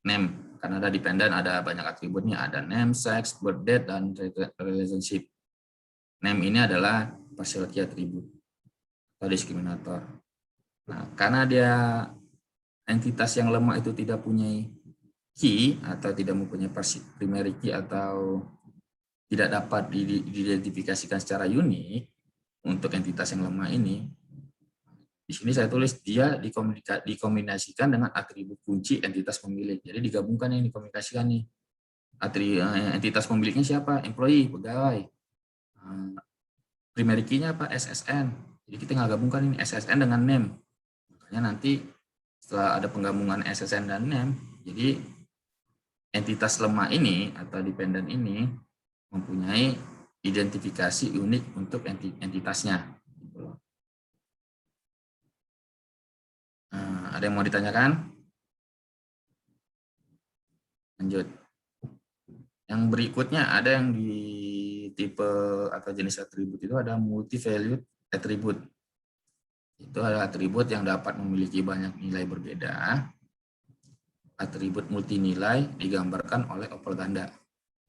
Name, karena ada dependent, ada banyak atributnya, ada name, sex, birth date, dan relationship. Name ini adalah partial key attribute atau diskriminator. Nah, karena dia entitas yang lemah itu tidak punya key atau tidak mempunyai primary key atau tidak dapat diidentifikasikan secara unik untuk entitas yang lemah ini. Di sini saya tulis dia dikombinasikan dengan atribut kunci entitas pemilik. Jadi digabungkan yang dikomunikasikan nih. Entitas pemiliknya siapa? Employee, pegawai. Primary key-nya apa? SSN. Jadi kita nggak gabungkan ini SSN dengan name. Makanya nanti setelah ada penggabungan SSN dan name, jadi entitas lemah ini atau dependent ini mempunyai identifikasi unik untuk entitasnya. Ada yang mau ditanyakan? Lanjut. Yang berikutnya ada yang di tipe atau jenis atribut itu ada multi-valued attribute. Itu adalah atribut yang dapat memiliki banyak nilai berbeda. Atribut multinilai digambarkan oleh opal ganda.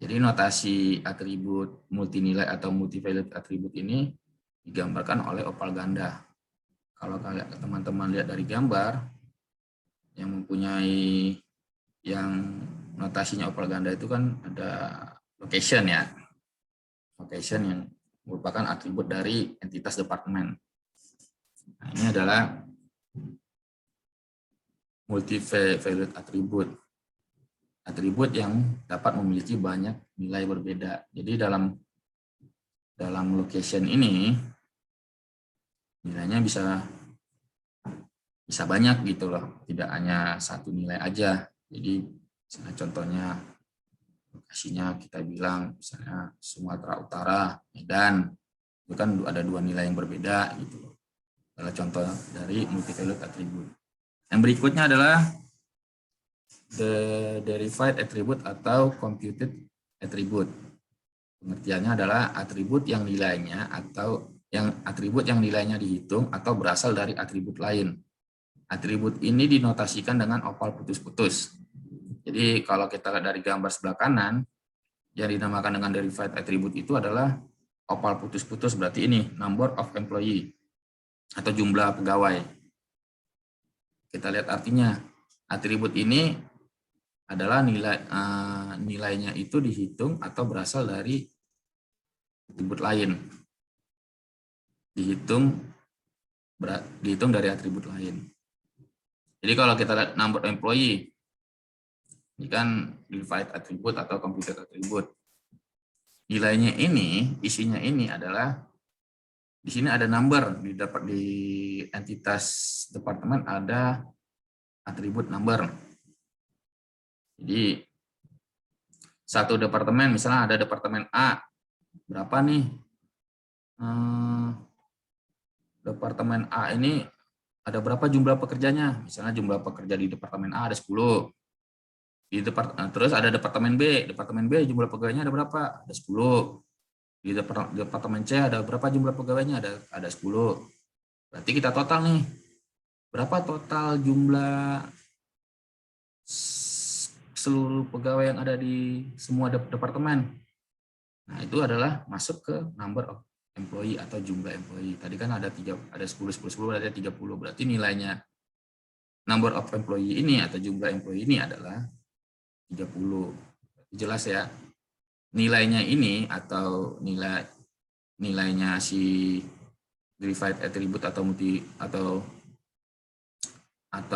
Jadi notasi atribut multinilai atau multi-valued atribut ini digambarkan oleh opal ganda. Kalau kalian teman-teman lihat dari gambar yang mempunyai yang notasinya opal ganda itu kan ada location ya. Location yang merupakan atribut dari entitas departemen. Nah, ini adalah multi-valued attribute. Atribut yang dapat memiliki banyak nilai berbeda. Jadi dalam location ini nilainya bisa banyak gitu loh, tidak hanya satu nilai aja. Jadi misalnya contohnya lokasinya kita bilang misalnya Sumatera Utara, Medan, itu kan ada dua nilai yang berbeda gitu loh. Adalah contoh dari multi-valued attribute. Yang berikutnya adalah the derived attribute atau computed attribute. Pengertiannya adalah atribut yang nilainya dihitung atau berasal dari atribut lain. Atribut ini dinotasikan dengan opal putus-putus. Jadi kalau kita lihat dari gambar sebelah kanan, yang dinamakan dengan derived attribute itu adalah opal putus-putus, berarti ini number of employee atau jumlah pegawai. Kita lihat artinya, atribut ini adalah nilainya itu dihitung atau berasal dari atribut lain. Dihitung dari atribut lain. Jadi kalau kita lihat number employee, ini kan derived attribute atau computed attribute. Nilainya ini, isinya ini adalah di sini ada number, di entitas departemen ada atribut number. Jadi satu departemen, misalnya ada departemen A, berapa nih? Departemen A ini ada berapa jumlah pekerjanya? Misalnya jumlah pekerja di departemen A ada 10. Terus ada departemen B jumlah pegawainya ada berapa? Ada 10. Di departemen C ada berapa jumlah pegawainya? Ada 10. Berarti kita total nih. Berapa total jumlah seluruh pegawai yang ada di semua departemen? Nah, itu adalah masuk ke number of employee atau jumlah employee. Tadi kan ada 10 berarti ada 30. Berarti nilainya number of employee ini atau jumlah employee ini adalah 30. Jelas ya. Nilainya ini atau nilainya si verified attribute atau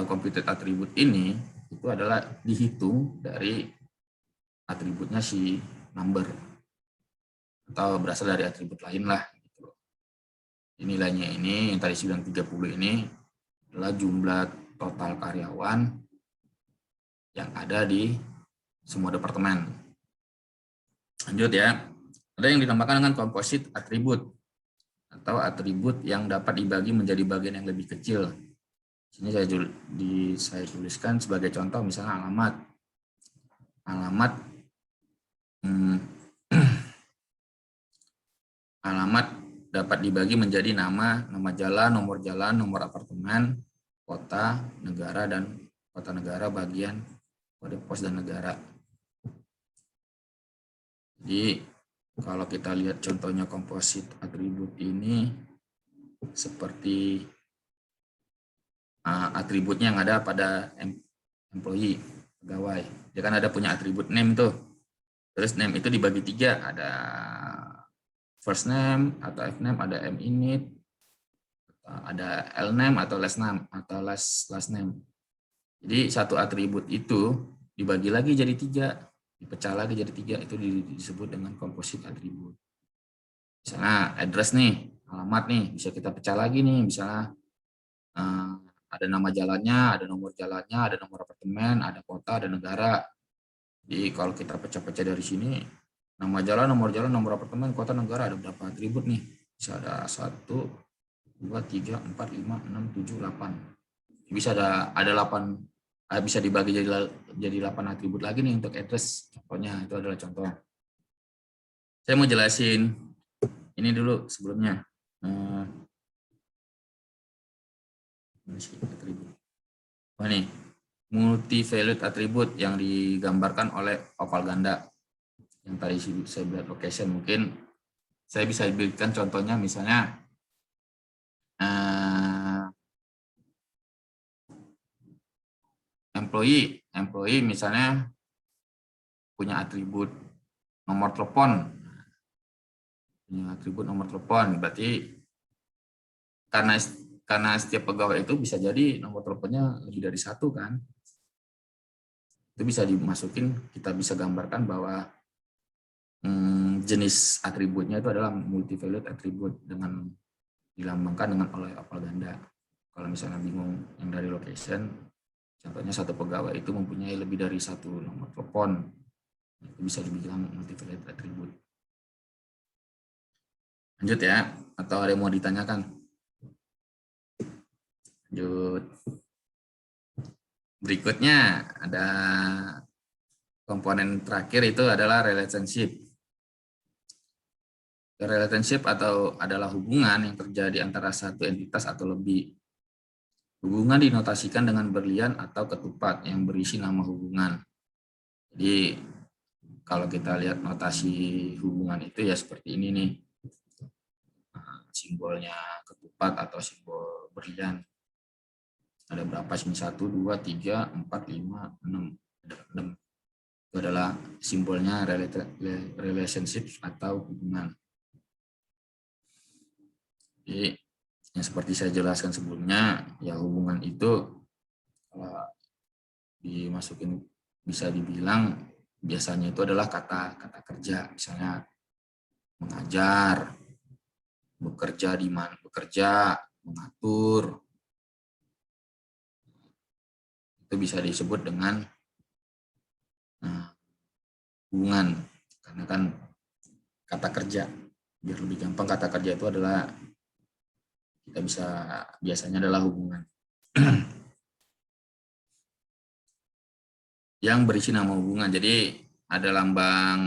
computed attribute ini itu adalah dihitung dari atributnya si number atau berasal dari atribut lain lah gitu. Nilainya ini yang tadi saya bilang 30 ini adalah jumlah total karyawan yang ada di semua departemen. Lanjut ya. Ada yang ditambahkan dengan composite atribut atau atribut yang dapat dibagi menjadi bagian yang lebih kecil. Sini saya tuliskan sebagai contoh misalnya alamat. Alamat dapat dibagi menjadi nama jalan, nomor apartemen, kota, negara, dan kota negara bagian kode pos dan negara. Jadi kalau kita lihat contohnya composite atribut ini seperti atributnya yang ada pada employee, pegawai. Dia kan ada punya atribut name tuh. Terus name itu dibagi 3, ada first name atau F name, ada M init, ada L name atau last name. Jadi satu atribut itu dibagi lagi jadi 3. Dipecah lagi jadi 3, itu disebut dengan composite atribut. Misalnya address nih, alamat nih, bisa kita pecah lagi nih, misalnya ada nama jalannya, ada nomor apartemen, ada kota, ada negara. Jadi kalau kita pecah-pecah dari sini, nama jalan, nomor apartemen, kota, negara, ada berapa atribut nih? Bisa ada 1, 2, 3, 4, 5, 6, 7, 8. Bisa ada 8. Bisa dibagi jadi 8 atribut lagi nih untuk address. Contohnya itu adalah contoh. Saya mau jelasin ini dulu sebelumnya. Nih, multi-valued attribute yang digambarkan oleh oval ganda. Yang tadi saya buat location, mungkin saya bisa berikan contohnya misalnya employee misalnya punya atribut nomor telepon. Berarti karena setiap pegawai itu bisa jadi nomor teleponnya lebih dari 1 kan. Itu bisa dimasukin, kita bisa gambarkan bahwa jenis atributnya itu adalah multi-valued attribute dengan dilambangkan dengan oleh oval ganda. Kalau misalnya bingung yang dari location, contohnya satu pegawai itu mempunyai lebih dari 1 nomor telepon, itu bisa dibilang multi-valued attribute. Lanjut ya, atau ada yang mau ditanyakan? Lanjut. Berikutnya ada komponen terakhir itu adalah relationship. Relationship adalah hubungan yang terjadi antara satu entitas atau lebih. Hubungan dinotasikan dengan berlian atau ketupat yang berisi nama hubungan. Jadi kalau kita lihat notasi hubungan itu ya seperti ini nih. Simbolnya ketupat atau simbol berlian. Ada berapa sih? 1, 2, 3, 4, 5, 6. Ada 6. Itu adalah simbolnya relationship atau hubungan. Jadi yang seperti saya jelaskan sebelumnya, ya hubungan itu kalau dimasukin bisa dibilang biasanya itu adalah kata kerja, misalnya mengajar, bekerja di mana, mengatur. Itu bisa disebut dengan hubungan, karena kan kata kerja. Biar lebih gampang, kata kerja itu adalah biasanya adalah hubungan. Yang berisi nama hubungan. Jadi ada lambang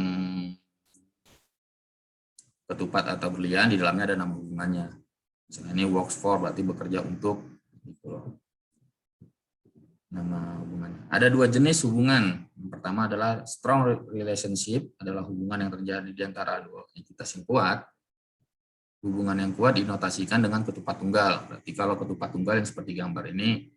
ketupat atau berlian, di dalamnya ada nama hubungannya. Misalnya ini works for, berarti bekerja untuk, gitu loh. Nama hubungannya. Ada 2 jenis hubungan. Yang pertama adalah strong relationship, adalah hubungan yang terjadi di antara 2 entitas yang kuat. Hubungan yang kuat dinotasikan dengan ketupat tunggal. Berarti kalau ketupat tunggal yang seperti gambar ini,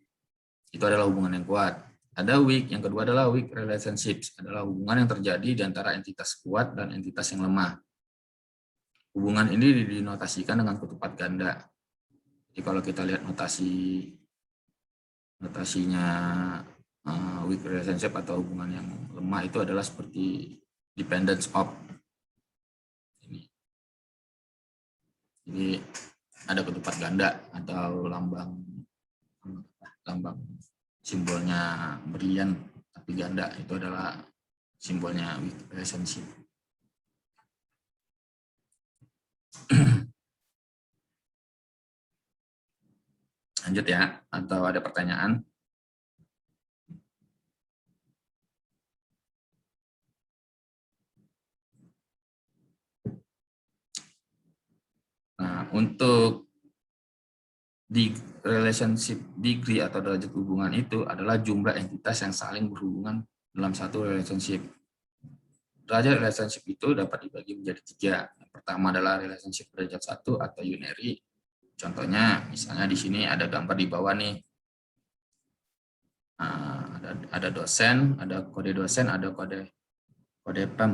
Itu adalah hubungan yang kuat. Ada weak, yang kedua adalah weak relationships, adalah hubungan yang terjadi di antara entitas kuat dan entitas yang lemah. Hubungan ini dinotasikan dengan ketupat ganda. Jadi kalau kita lihat notasinya weak relationship atau hubungan yang lemah itu adalah seperti dependence of. Jadi ada ketupat ganda atau lambang simbolnya berlian tapi ganda, itu adalah simbolnya weak relationship. Lanjut ya, atau ada pertanyaan? Nah, untuk di relationship degree atau derajat hubungan itu adalah jumlah entitas yang saling berhubungan dalam satu relationship. Derajat relationship itu dapat dibagi menjadi 3. Yang pertama adalah relationship derajat 1 atau unary. Contohnya, misalnya di sini ada gambar di bawah nih. Ada dosen, ada kode dosen, ada kode PEM.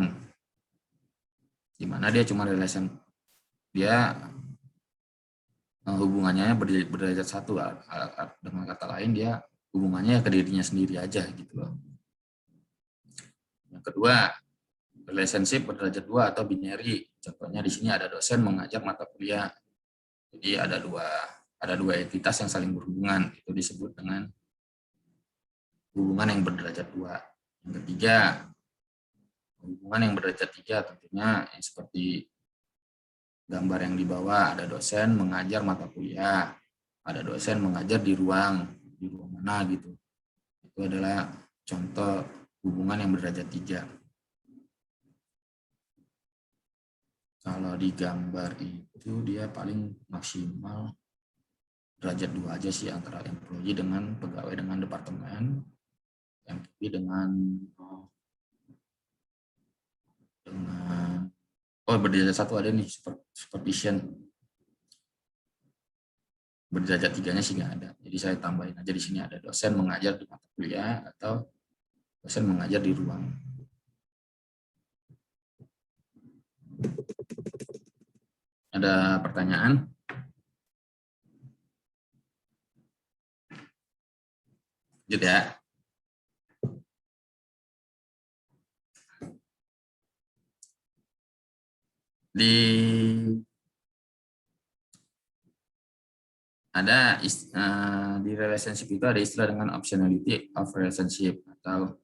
Di mana dia cuma relation, dia hubungannya berderajat 1. Dengan kata lain, dia hubungannya ke dirinya sendiri aja gitu loh. Yang kedua, relationship berderajat 2 atau binary. Contohnya di sini ada dosen mengajar mata kuliah. Jadi ada dua entitas yang saling berhubungan. Itu disebut dengan hubungan yang berderajat 2. Yang ketiga, hubungan yang berderajat 3 tentunya seperti gambar yang di bawah, ada dosen mengajar mata kuliah, ada dosen mengajar di ruang mana gitu. Itu adalah contoh hubungan yang berderajat 3. Kalau di gambar itu dia paling maksimal derajat 2 aja sih, antara employee dengan pegawai dengan departemen, employee dengan berderajat 1 ada nih, supervision. Berderajat 3-nya sih nggak ada. Jadi saya tambahin aja di sini ada dosen mengajar di mata kuliah atau dosen mengajar di ruang. Ada pertanyaan? Lanjut ya. Di relationship itu ada istilah dengan optionality of relationship, atau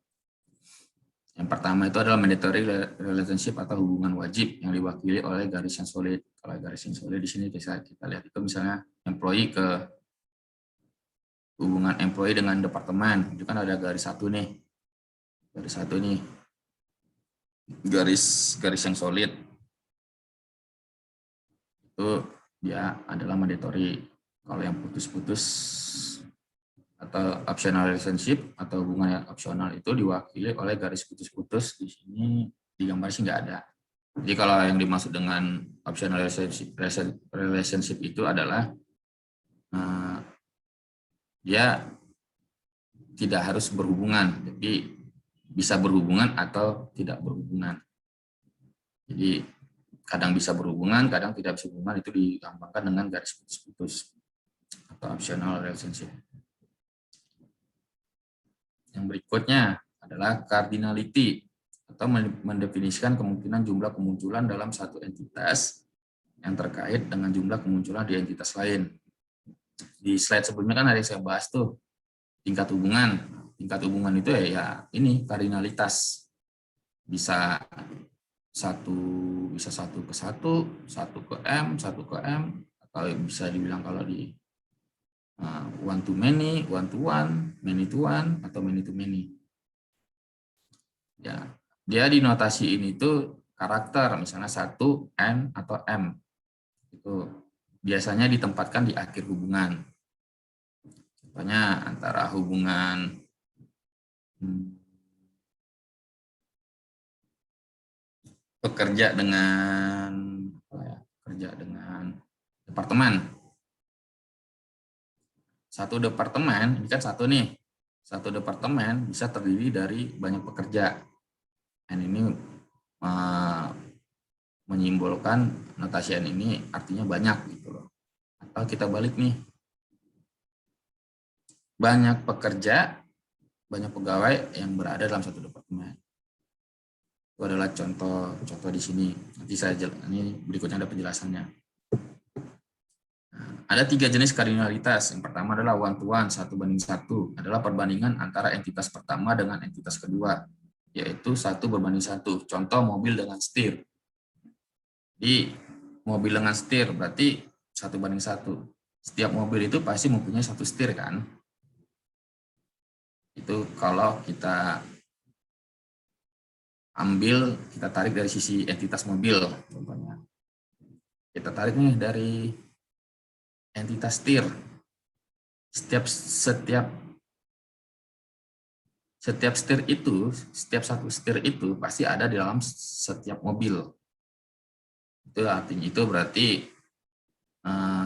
yang pertama itu adalah mandatory relationship atau hubungan wajib yang diwakili oleh garis yang solid. Kalau garis yang solid di sini bisa kita lihat itu misalnya hubungan employee dengan departemen, itu kan ada garis 1 nih. Garis 1 nih. Garis yang solid. Itu dia adalah mandatory. Kalau yang putus-putus atau optional relationship atau hubungan yang opsional itu diwakili oleh garis putus-putus. Di sini di gambar sih nggak ada. Jadi kalau yang dimaksud dengan optional relationship itu adalah dia tidak harus berhubungan, jadi bisa berhubungan atau tidak berhubungan. Jadi kadang bisa berhubungan, kadang tidak bisa berhubungan, itu digampangkan dengan garis putus-putus atau optional relationship. Yang berikutnya adalah cardinality, atau mendefinisikan kemungkinan jumlah kemunculan dalam satu entitas yang terkait dengan jumlah kemunculan di entitas lain. Di slide sebelumnya kan ada yang saya bahas tuh, tingkat hubungan. Tingkat hubungan itu ya ini kardinalitas. Bisa satu ke satu ke M, satu ke M, atau bisa dibilang kalau di one to many, one to one, many to one, atau many to many. Ya, dia di notasi ini tuh karakter, misalnya 1, N, atau M. Itu biasanya ditempatkan di akhir hubungan. Contohnya antara hubungan pekerja dengan departemen. Satu departemen, ini kan 1 nih, satu departemen bisa terdiri dari banyak pekerja. Dan ini menyimbolkan notasi N ini artinya banyak gitu loh. Atau kita balik nih, banyak pekerja, banyak pegawai yang berada dalam satu departemen. Itu adalah contoh di sini. Nanti ini berikutnya ada penjelasannya. Nah, ada 3 jenis kardinalitas. Yang pertama adalah one to one, 1:1, adalah perbandingan antara entitas pertama dengan entitas kedua, yaitu 1:1. Contoh mobil dengan setir. Di mobil dengan setir berarti 1:1. Setiap mobil itu pasti mempunyai satu setir kan? Itu kalau kita ambil, kita tarik dari sisi entitas mobil contohnya. Kita tarik nih dari entitas setir. Setiap setir itu, setiap satu setir itu pasti ada di dalam setiap mobil. Itu artinya, itu berarti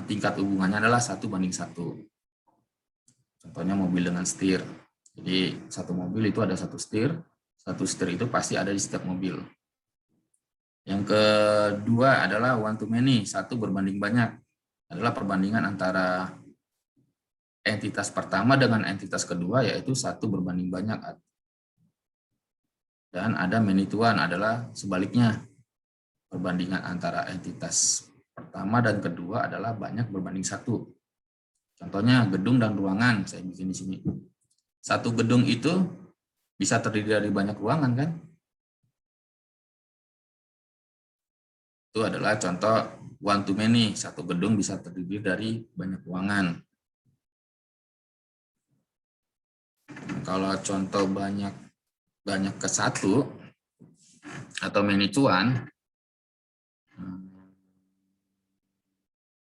tingkat hubungannya adalah 1:1. Contohnya mobil dengan setir. Jadi satu mobil itu ada satu setir itu pasti ada di setiap mobil. Yang kedua adalah one to many, 1:banyak, adalah perbandingan antara entitas pertama dengan entitas kedua, yaitu 1:banyak. Dan ada many to one, adalah sebaliknya, perbandingan antara entitas pertama dan kedua adalah banyak berbanding 1. Contohnya gedung dan ruangan, saya bikin di sini. Satu gedung itu bisa terdiri dari banyak ruangan kan? Itu adalah contoh one to many, satu gedung bisa terdiri dari banyak ruangan. Kalau contoh banyak ke 1 atau many to one,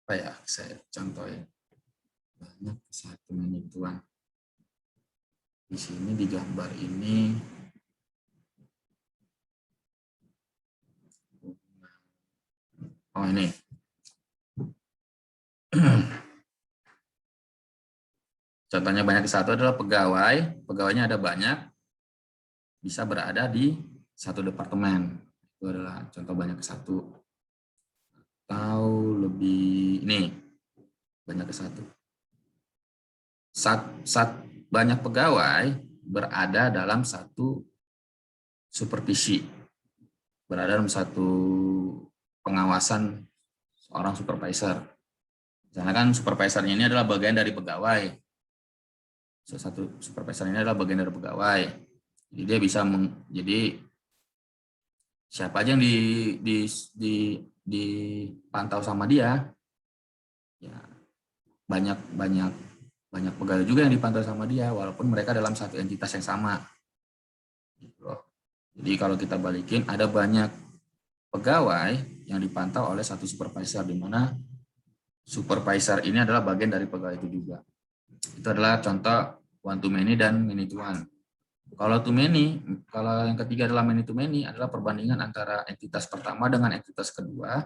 apa ya, saya contohin. Banyak ke 1 many to one. Di sini di gambar ini oh ini contohnya banyak ke 1 adalah pegawainya ada banyak, bisa berada di satu departemen. Itu adalah contoh banyak ke 1. Atau lebih ini banyak ke 1. Banyak pegawai berada dalam satu supervisi, berada dalam satu pengawasan seorang supervisor. Misalnya kan supervisornya ini adalah bagian dari pegawai. Satu supervisor ini adalah bagian dari pegawai. Jadi dia bisa jadi siapa aja yang dipantau sama dia, ya banyak pegawai juga yang dipantau sama dia, walaupun mereka dalam satu entitas yang sama. Jadi kalau kita balikin, ada banyak pegawai yang dipantau oleh satu supervisor, di mana supervisor ini adalah bagian dari pegawai itu juga. Itu adalah contoh one to many dan many to one. Kalau to many, kalau yang ketiga adalah many to many, adalah perbandingan antara entitas pertama dengan entitas kedua,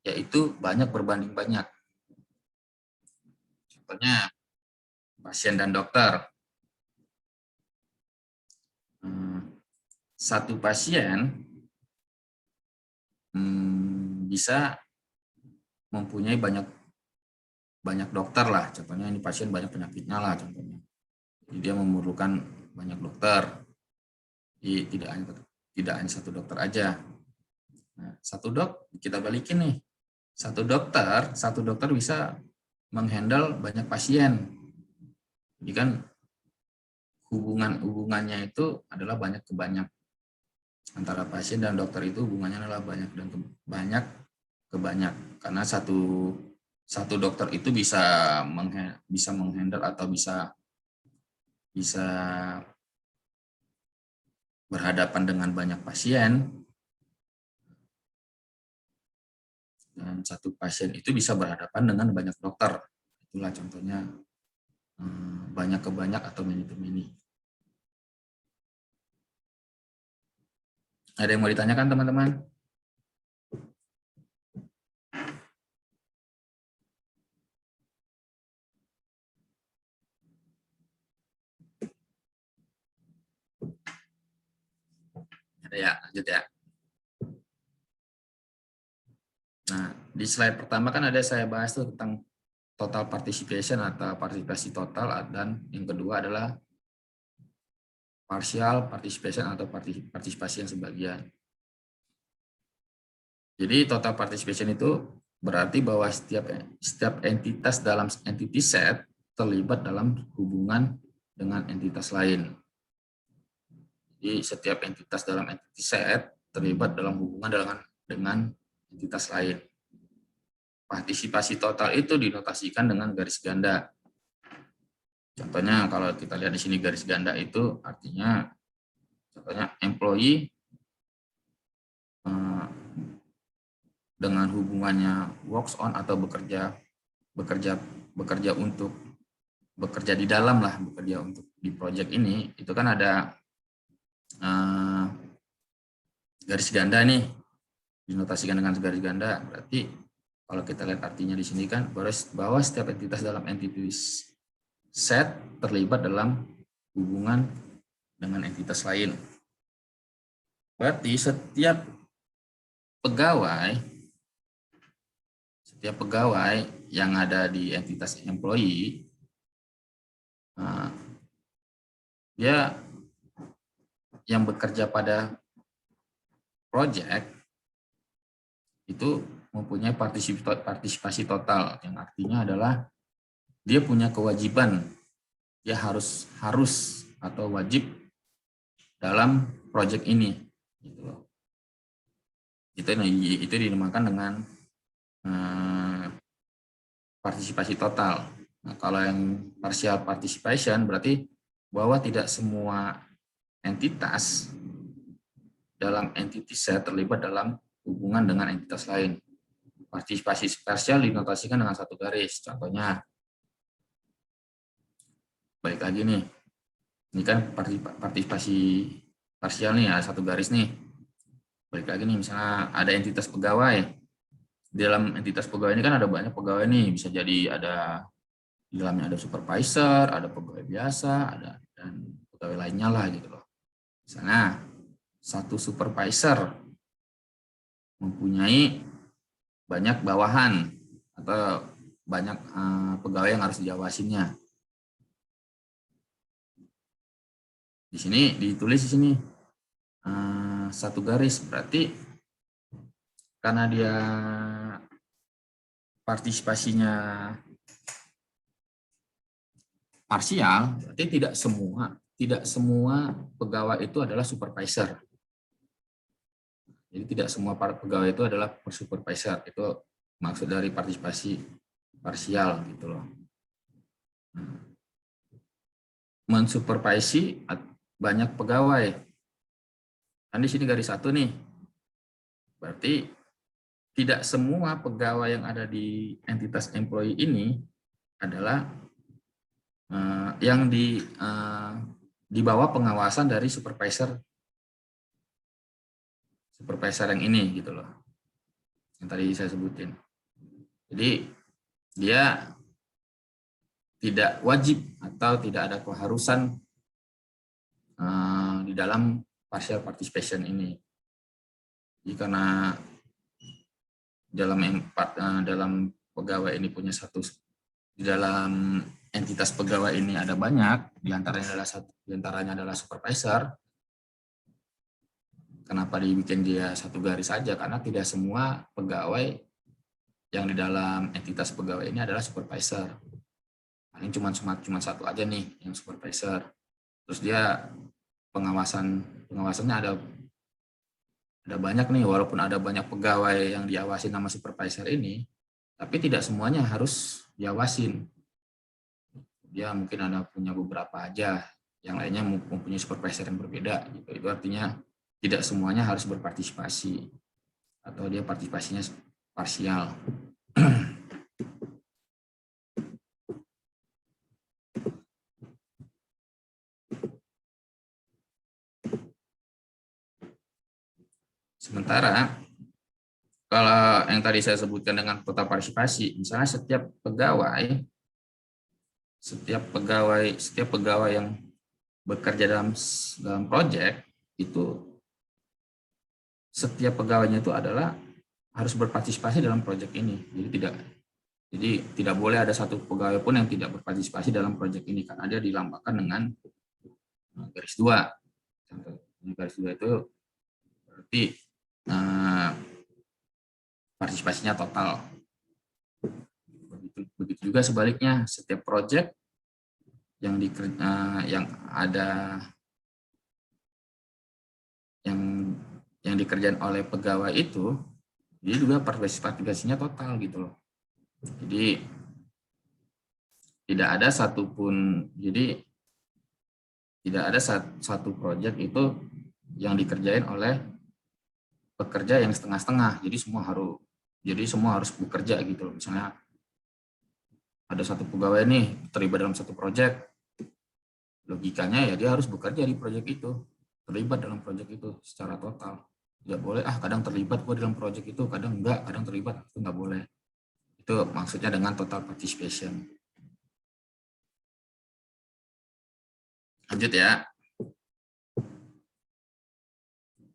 yaitu banyak berbanding banyak. Contohnya pasien dan dokter. Satu pasien bisa mempunyai banyak dokter lah. Contohnya ini pasien banyak penyakitnya lah contohnya. Jadi dia memerlukan banyak dokter. Jadi tidak hanya satu dokter aja. Nah, kita balikin nih. Satu dokter bisa menghandle banyak pasien. Jadi kan hubungannya itu adalah banyak ke banyak. Antara pasien dan dokter itu hubungannya adalah banyak ke banyak. Karena satu dokter itu bisa menghandle atau bisa berhadapan dengan banyak pasien, dan satu pasien itu bisa berhadapan dengan banyak dokter. Itulah contohnya banyak ke banyak atau many to many. Ada yang mau ditanyakan teman-teman? ada ya, lanjut ya. Nah, di slide pertama kan ada saya bahas tuh tentang total participation atau partisipasi total, dan yang kedua adalah partial participation atau partisipasi yang sebagian. Jadi total participation itu berarti bahwa setiap entitas dalam entity set terlibat dalam hubungan dengan entitas lain. Jadi setiap entitas dalam entity set terlibat dalam hubungan dengan entitas lain. Partisipasi total itu dinotasikan dengan garis ganda. Contohnya kalau kita lihat di sini garis ganda itu artinya contohnya employee dengan hubungannya works on atau bekerja di dalam lah, bekerja untuk di project ini, itu kan ada garis ganda nih, dinotasikan dengan garis ganda. Berarti kalau kita lihat artinya di sini kan bahwa setiap entitas dalam entity set terlibat dalam hubungan dengan entitas lain. Berarti setiap pegawai yang ada di entitas employee, dia yang bekerja pada project itu mempunyai partisipasi total, yang artinya adalah dia punya kewajiban, dia harus atau wajib dalam project ini, gitu loh. Itu dinamakan dengan partisipasi total. Nah, kalau yang partial participation berarti bahwa tidak semua entitas dalam entity set terlibat dalam hubungan dengan entitas lain. Partisipasi partial dinotasikan dengan satu garis. Contohnya, balik lagi nih, ini kan partisipasi parsial nih, ada satu garis nih. Balik lagi nih, misalnya ada entitas pegawai. Di dalam entitas pegawai ini kan ada banyak pegawai nih, bisa jadi di dalamnya ada supervisor, ada pegawai biasa, dan pegawai lainnya lah gitu loh. Misalnya satu supervisor mempunyai banyak bawahan atau banyak pegawai yang harus diawasinya. Di sini ditulis di sini satu garis, berarti karena dia partisipasinya parsial, berarti tidak semua pegawai itu adalah supervisor. Jadi tidak semua para pegawai itu adalah supervisor. Itu maksud dari partisipasi parsial gitu loh. Mensupervisi banyak pegawai. Kan di sini garis satu nih. Berarti tidak semua pegawai yang ada di entitas employee ini adalah yang di bawah pengawasan dari supervisor yang ini gitu loh, yang tadi saya sebutin. Jadi dia tidak wajib atau tidak ada keharusan di dalam partial participation ini. Jadi karena dalam pegawai ini punya di dalam entitas pegawai ini ada banyak, diantaranya adalah supervisor. Kenapa dibikin dia satu garis saja? Karena tidak semua pegawai yang di dalam entitas pegawai ini adalah supervisor. Paling cuma satu aja nih yang supervisor. Terus dia pengawasannya ada banyak nih, walaupun ada banyak pegawai yang diawasi nama supervisor ini, tapi tidak semuanya harus diawasin. Dia mungkin punya beberapa aja, yang lainnya mempunyai supervisor yang berbeda. Itu artinya tidak semuanya harus berpartisipasi, atau dia partisipasinya parsial. Sementara kalau yang tadi saya sebutkan dengan total partisipasi, misalnya setiap pegawai yang bekerja dalam proyek itu setiap pegawainya itu adalah harus berpartisipasi dalam proyek ini. Jadi tidak boleh ada satu pegawai pun yang tidak berpartisipasi dalam proyek ini karena dia dilambangkan dengan garis 2. Garis 2 itu berarti partisipasinya total. Begitu juga sebaliknya, setiap proyek yang dikerjain oleh pegawai itu, dia juga partisipasinya total gitu loh. Jadi tidak ada satu proyek itu yang dikerjain oleh pekerja yang setengah-setengah. Jadi semua harus bekerja gitu loh. Misalnya ada satu pegawai nih terlibat dalam satu proyek, logikanya ya dia harus bekerja di proyek itu, terlibat dalam proyek itu secara total. Tidak boleh kadang terlibat gua dalam proyek itu, kadang enggak, kadang terlibat, itu enggak boleh. Itu maksudnya dengan total participation. Lanjut ya.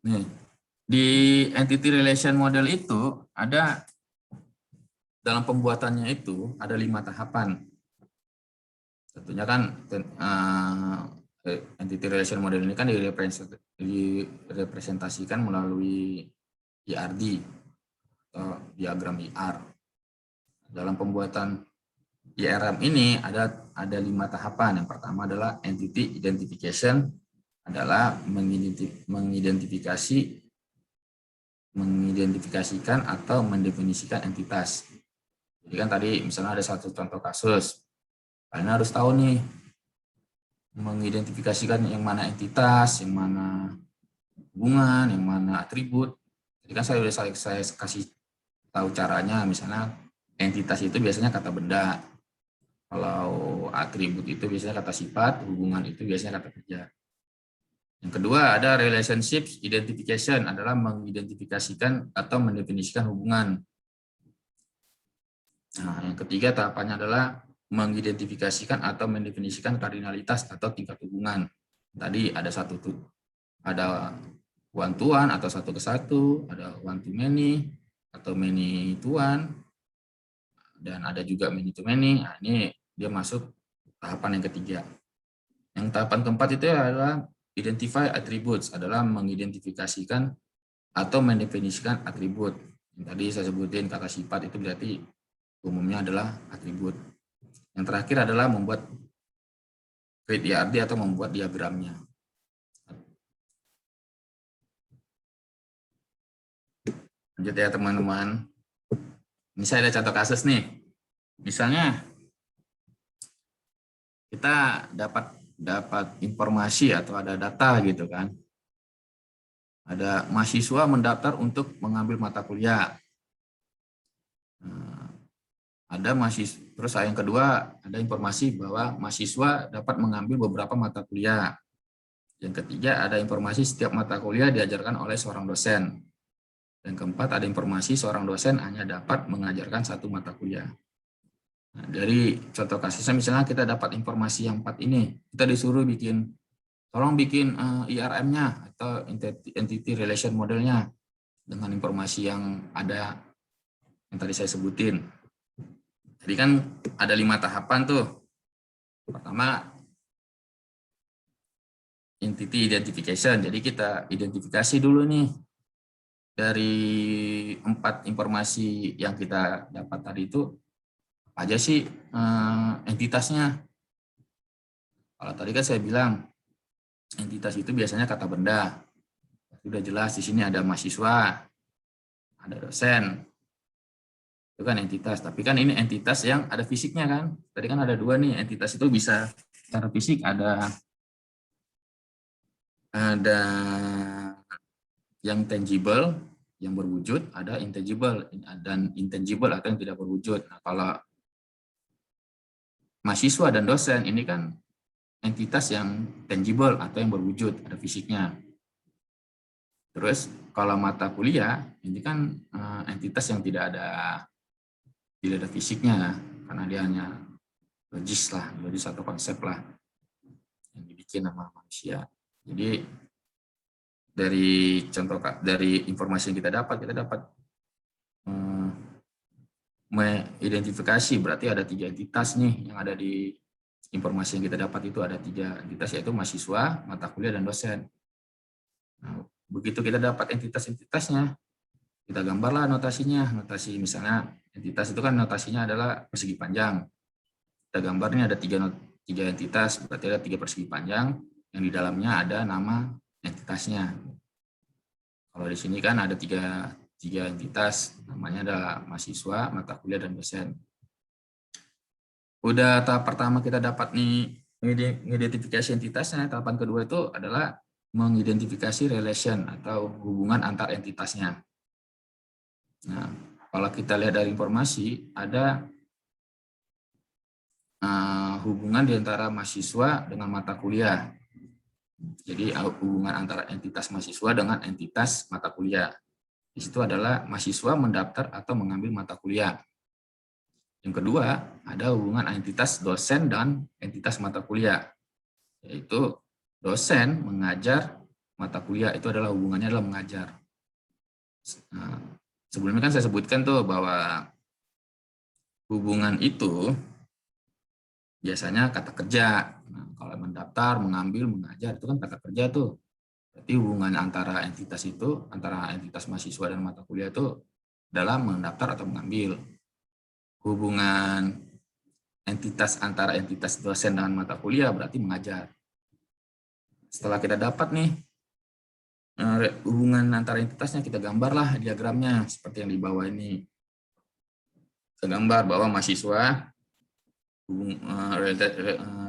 Nih, di entity relation model itu ada dalam pembuatannya itu ada 5 tahapan. Tentunya kan entity relation model ini kan direpresentasikan melalui IRD atau diagram IR. Dalam pembuatan IRM ini ada 5 tahapan. Yang pertama adalah entity identification, adalah mengidentifikasikan atau mendefinisikan entitas. Jadi kan tadi misalnya ada satu contoh kasus, kalian harus tahu nih mengidentifikasikan yang mana entitas, yang mana hubungan, yang mana atribut. Jadi kan saya kasih tahu caranya, misalnya entitas itu biasanya kata benda, kalau atribut itu biasanya kata sifat, hubungan itu biasanya kata kerja. Yang kedua ada relationships identification, adalah mengidentifikasikan atau mendefinisikan hubungan. Nah, yang ketiga tahapannya adalah mengidentifikasikan atau mendefinisikan kardinalitas atau tingkat hubungan. Tadi ada one to one atau satu ke satu, ada one to many atau many to one, dan ada juga many to many. Nah, ini dia masuk tahapan yang ketiga. Yang tahapan keempat itu adalah identify attributes, adalah mengidentifikasikan atau mendefinisikan atribut. Yang tadi saya sebutin kata sifat itu berarti umumnya adalah atribut. Yang terakhir adalah membuat create IRD atau membuat diagramnya. Lanjut ya teman-teman. Ini saya ada contoh kasus nih. Misalnya kita dapat informasi atau ada data gitu kan. Ada mahasiswa mendaftar untuk mengambil mata kuliah. Ada mahasiswa, terus yang kedua ada informasi bahwa mahasiswa dapat mengambil beberapa mata kuliah. Yang ketiga ada informasi setiap mata kuliah diajarkan oleh seorang dosen. Dan keempat ada informasi seorang dosen hanya dapat mengajarkan satu mata kuliah. Nah, dari contoh kasusnya misalnya kita dapat informasi yang 4 ini, kita disuruh tolong bikin IRM-nya atau entity relation modelnya dengan informasi yang ada yang tadi saya sebutin. Jadi kan ada 5 tahapan tuh. Pertama, entity identification. Jadi kita identifikasi dulu nih dari 4 informasi yang kita dapat tadi itu apa aja sih entitasnya. Kalau tadi kan saya bilang entitas itu biasanya kata benda. Sudah jelas di sini ada mahasiswa, ada dosen. Itu kan entitas, tapi kan ini entitas yang ada fisiknya kan. Tadi kan ada 2 nih, entitas itu bisa secara fisik ada yang tangible, yang berwujud, ada intangible dan intangible atau yang tidak berwujud. Nah, kalau mahasiswa dan dosen ini kan entitas yang tangible atau yang berwujud, ada fisiknya. Terus kalau mata kuliah ini kan entitas yang tidak ada fisiknya, karena dia hanya logis atau konsep lah yang dibikin sama manusia. Jadi dari informasi yang kita dapat mengidentifikasi berarti ada 3 entitas nih yang ada di informasi yang kita dapat. Itu ada 3 entitas, yaitu mahasiswa, mata kuliah, dan dosen. Nah, begitu kita dapat entitas-entitasnya, kita gambarlah notasinya. Notasi misalnya entitas itu kan notasinya adalah persegi panjang. Kita gambarnya ada 3 entitas, berarti ada 3 persegi panjang yang di dalamnya ada nama entitasnya. Kalau di sini kan ada 3 entitas, namanya adalah mahasiswa, mata kuliah, dan dosen. Udah tahap pertama kita dapat nih mengidentifikasi entitasnya. Tahapan kedua itu adalah mengidentifikasi relation atau hubungan antar entitasnya. Nah, kalau kita lihat dari informasi, ada hubungan di antara mahasiswa dengan mata kuliah. Jadi hubungan antara entitas mahasiswa dengan entitas mata kuliah. Di situ adalah mahasiswa mendaftar atau mengambil mata kuliah. Yang kedua, ada hubungan entitas dosen dan entitas mata kuliah. Yaitu dosen mengajar, mata kuliah itu adalah hubungannya adalah mengajar. Nah, sebelumnya kan saya sebutkan tuh bahwa hubungan itu biasanya kata kerja. Nah, kalau mendaftar, mengambil, mengajar, itu kan kata kerja tuh. Berarti hubungan antara entitas itu, antara entitas mahasiswa dan mata kuliah itu adalah mendaftar atau mengambil. Hubungan entitas antara entitas dosen dengan mata kuliah berarti mengajar. Setelah kita dapat nih hubungan antara entitasnya, kita gambarlah diagramnya seperti yang di bawah ini. Kita gambar bahwa mahasiswa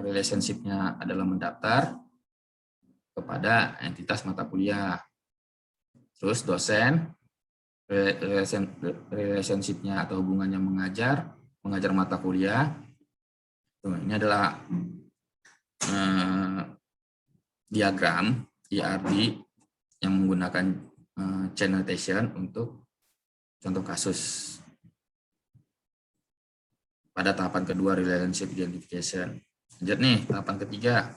relationship-nya adalah mendaftar kepada entitas mata kuliah. Terus dosen relationship-nya atau hubungannya mengajar mata kuliah. Ini adalah diagram IRD yang menggunakan chain notation untuk contoh kasus. Pada tahapan kedua, relationship identification. Lanjut nih, tahapan ketiga.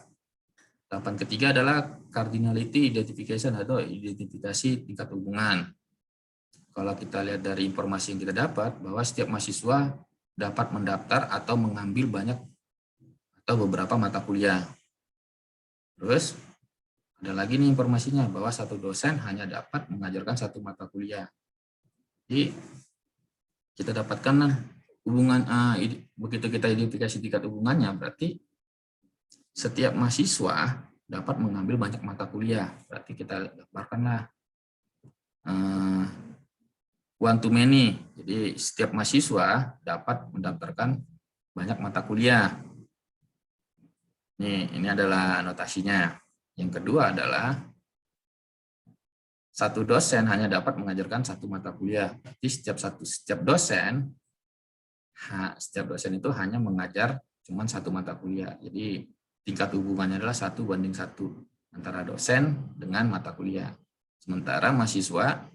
Tahapan ketiga adalah cardinality identification atau identifikasi tingkat hubungan. Kalau kita lihat dari informasi yang kita dapat, bahwa setiap mahasiswa dapat mendaftar atau mengambil banyak atau beberapa mata kuliah. Terus, ada lagi nih informasinya, bahwa satu dosen hanya dapat mengajarkan satu mata kuliah. Jadi, kita dapatkan hubungan begitu kita identifikasi tingkat hubungannya, berarti setiap mahasiswa dapat mengambil banyak mata kuliah. Berarti kita gambarkanlah one to many. Jadi setiap mahasiswa dapat mendaftarkan banyak mata kuliah. Ini adalah notasinya. Yang kedua adalah satu dosen hanya dapat mengajarkan satu mata kuliah. Berarti setiap dosen itu hanya mengajar cuma satu mata kuliah. Jadi tingkat hubungannya adalah 1:1 antara dosen dengan mata kuliah. Sementara mahasiswa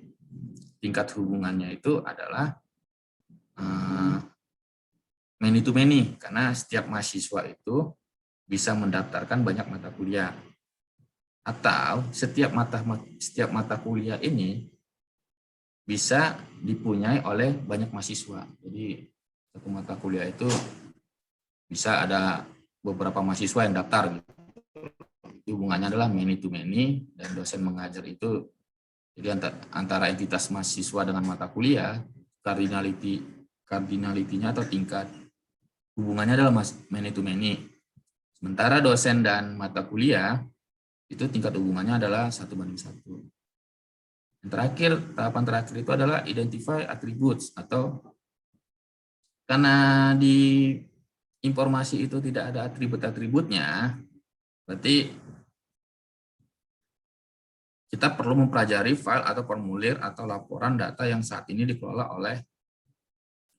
tingkat hubungannya itu adalah many to many, karena setiap mahasiswa itu bisa mendaftarkan banyak mata kuliah. Atau setiap mata kuliah ini bisa dipunyai oleh banyak mahasiswa. Jadi satu mata kuliah itu bisa ada beberapa mahasiswa yang daftar gitu. Hubungannya adalah many to many, dan dosen mengajar itu jadi antara entitas mahasiswa dengan mata kuliah, cardinality-nya atau tingkat hubungannya adalah many to many. Sementara dosen dan mata kuliah itu tingkat hubungannya adalah 1:1. Yang terakhir, tahapan terakhir itu adalah identify attributes, atau karena di informasi itu tidak ada atribut-atributnya, berarti kita perlu mempelajari file atau formulir atau laporan data yang saat ini dikelola oleh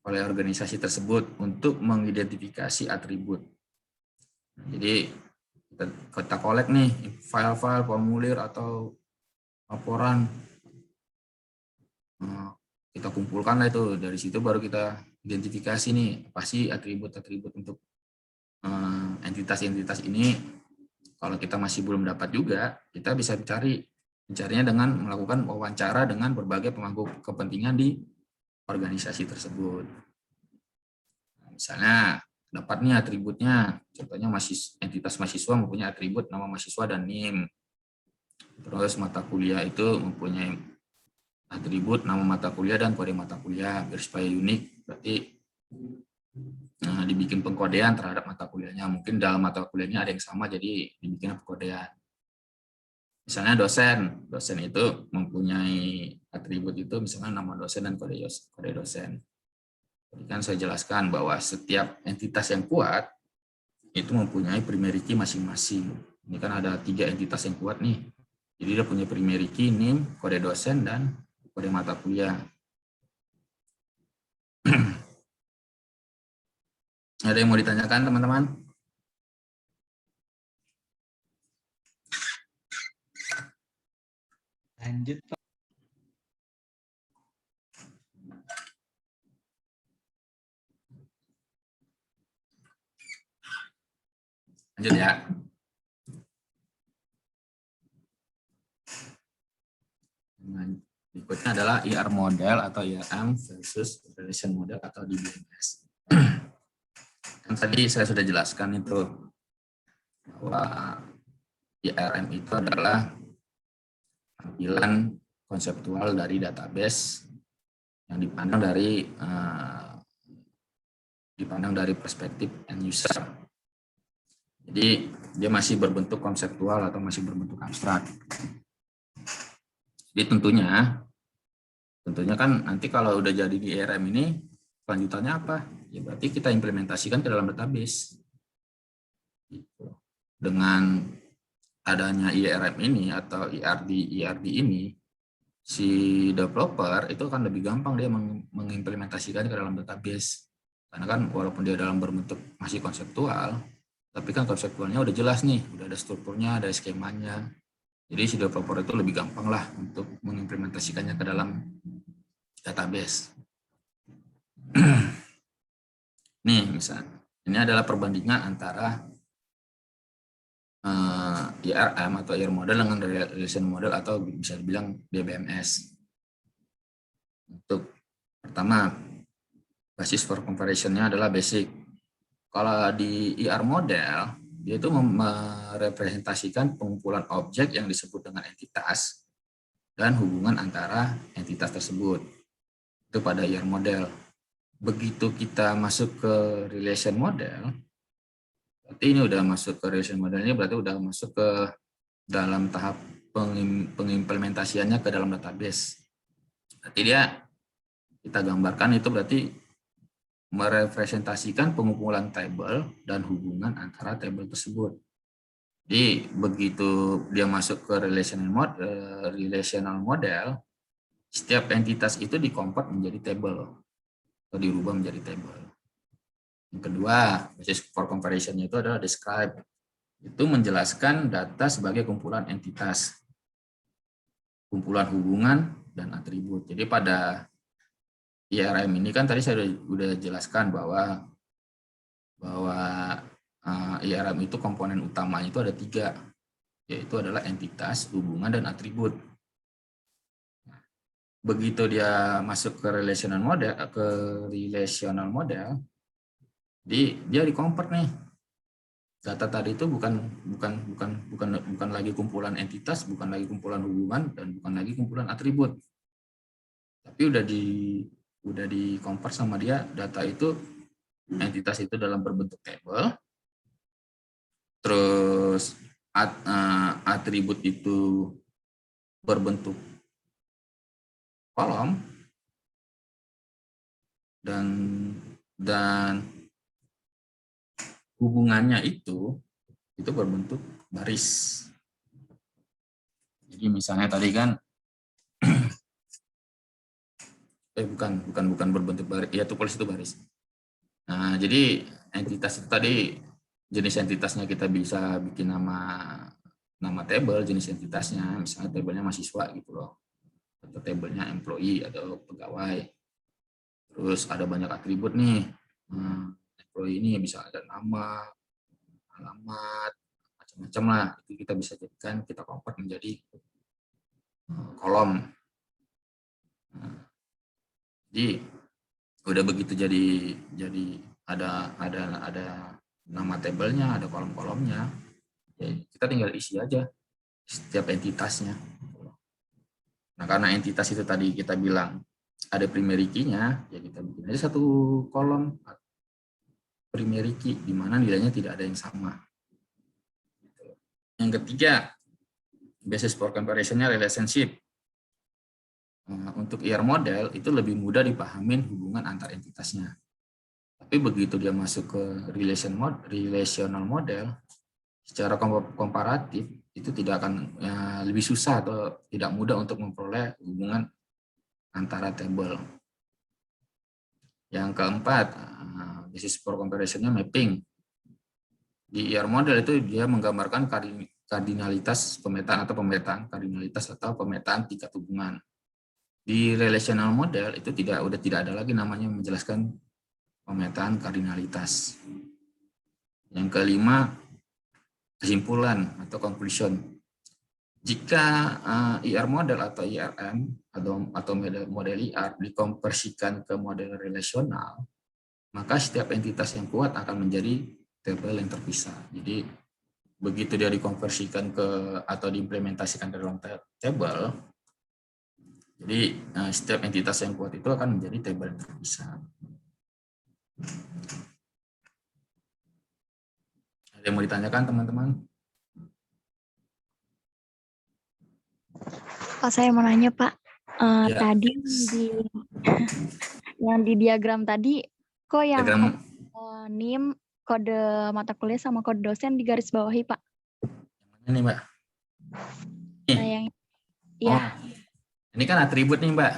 organisasi tersebut untuk mengidentifikasi atribut. Jadi kita collect nih file-file, formulir atau laporan, kita kumpulkan lah itu. Dari situ baru kita identifikasi nih apa sih atribut-atribut untuk entitas-entitas ini. Kalau kita masih belum dapat juga, kita bisa cari Mencarinya dengan melakukan wawancara dengan berbagai pemangku kepentingan di organisasi tersebut. Nah, misalnya dapat nih atributnya, contohnya entitas mahasiswa mempunyai atribut nama mahasiswa dan NIM. Terus mata kuliah itu mempunyai atribut nama mata kuliah dan kode mata kuliah. Biar supaya unik, berarti dibikin pengkodean terhadap mata kuliahnya. Mungkin dalam mata kuliahnya ada yang sama, jadi dibikin pengkodean. Misalnya dosen itu mempunyai atribut itu misalnya nama dosen dan kode dosen. Jadi kan saya jelaskan bahwa setiap entitas yang kuat itu mempunyai primary key masing-masing. Ini kan ada 3 entitas yang kuat nih. Jadi dia punya primary key, NIM, kode dosen, dan kode mata kuliah. Ada yang mau ditanyakan teman-teman? Lanjut, Pak. Lanjut ya. Berikutnya adalah IR model atau IRM versus relation model atau DBMS. Yang tadi saya sudah jelaskan itu bahwa IRM itu adalah tampilan konseptual dari database yang dipandang dari perspektif end user. Jadi dia masih berbentuk konseptual atau masih berbentuk abstrak. Jadi tentunya kan nanti kalau udah jadi di IRM ini kelanjutannya apa? Ya berarti kita implementasikan ke dalam database. Dengan adanya IRM ini atau IRD ini, si developer itu akan lebih gampang dia mengimplementasikan ke dalam database. Karena kan walaupun dia dalam berbentuk masih konseptual, tapi kan konseptualnya udah jelas nih, udah ada strukturnya, ada skemanya. Jadi si developer itu lebih gampang lah untuk mengimplementasikannya ke dalam database. Nih misalnya, ini adalah perbandingan antara IRM atau IR model dengan relation model atau bisa dibilang DBMS. Untuk pertama, basis for comparison-nya adalah basic. Kalau di IR model, dia itu merepresentasikan pengumpulan objek yang disebut dengan entitas dan hubungan antara entitas tersebut. Itu pada IR model. Begitu kita masuk ke relation model, berarti ini udah masuk ke relation modelnya, berarti udah masuk ke dalam tahap pengimplementasiannya ke dalam database. Berarti kita gambarkan itu berarti merepresentasikan pengumpulan tabel dan hubungan antara tabel tersebut. Jadi begitu dia masuk ke relational model, setiap entitas itu di-convert menjadi tabel atau dirubah menjadi tabel. Yang kedua, basis for comparison-nya itu adalah describe. Itu menjelaskan data sebagai kumpulan entitas, kumpulan hubungan dan atribut. Jadi pada IRM ini kan tadi saya sudah jelaskan bahwa IRM itu komponen utamanya itu ada 3, yaitu adalah entitas, hubungan, dan atribut. Begitu dia masuk ke relational model, dia di-convert nih. Data tadi itu bukan lagi kumpulan entitas, bukan lagi kumpulan hubungan, dan bukan lagi kumpulan atribut. Tapi udah di-convert sama dia, data itu, entitas itu dalam berbentuk tabel, terus atribut itu berbentuk kolom, dan hubungannya itu berbentuk baris. Jadi misalnya tadi kan bukan berbentuk baris, ya tupolis itu baris. Nah, jadi entitas itu tadi jenis entitasnya kita bisa bikin nama table, jenis entitasnya, misalnya tabelnya mahasiswa gitu loh, atau tabelnya employee atau pegawai. Terus ada banyak atribut nih. Employee ini bisa ada nama, alamat, macam-macam lah. Itu kita bisa jadikan, kita convert menjadi kolom. Nah, jadi udah begitu jadi ada nama tabelnya, ada kolom-kolomnya. Ya, kita tinggal isi aja setiap entitasnya. Nah, karena entitas itu tadi kita bilang ada primary key-nya, ya kita bikin aja satu kolom primary key di mana nilainya tidak ada yang sama. Yang ketiga, basis for comparison-nya relationship. Untuk IR model itu lebih mudah dipahamin hubungan antar entitasnya. Tapi begitu dia masuk ke relational model, secara komparatif itu tidak akan lebih susah atau tidak mudah untuk memperoleh hubungan antara tabel. Yang keempat, basis for comparison-nya mapping. Di IR model itu dia menggambarkan kardinalitas pemetaan atau pemetaan tingkat hubungan. Di relational model itu udah tidak ada lagi namanya menjelaskan pemetaan kardinalitas. Yang kelima, kesimpulan atau conclusion. Jika IR model atau IRM atau model IR dikonversikan ke model relasional, maka setiap entitas yang kuat akan menjadi tabel yang terpisah. Jadi begitu dia dikonversikan atau diimplementasikan ke dalam tabel, jadi setiap entitas yang kuat itu akan menjadi tabel yang terpisah. Ada yang mau ditanyakan teman-teman? Pak, saya mau nanya Pak, Ya. tadi yang di diagram tadi, kok yang Diagram NIM, kode mata kuliah sama kode dosen di garis bawahi Pak? mana nih Mbak? Nah, yang ya, Oh, ini kan atribut nih Mbak.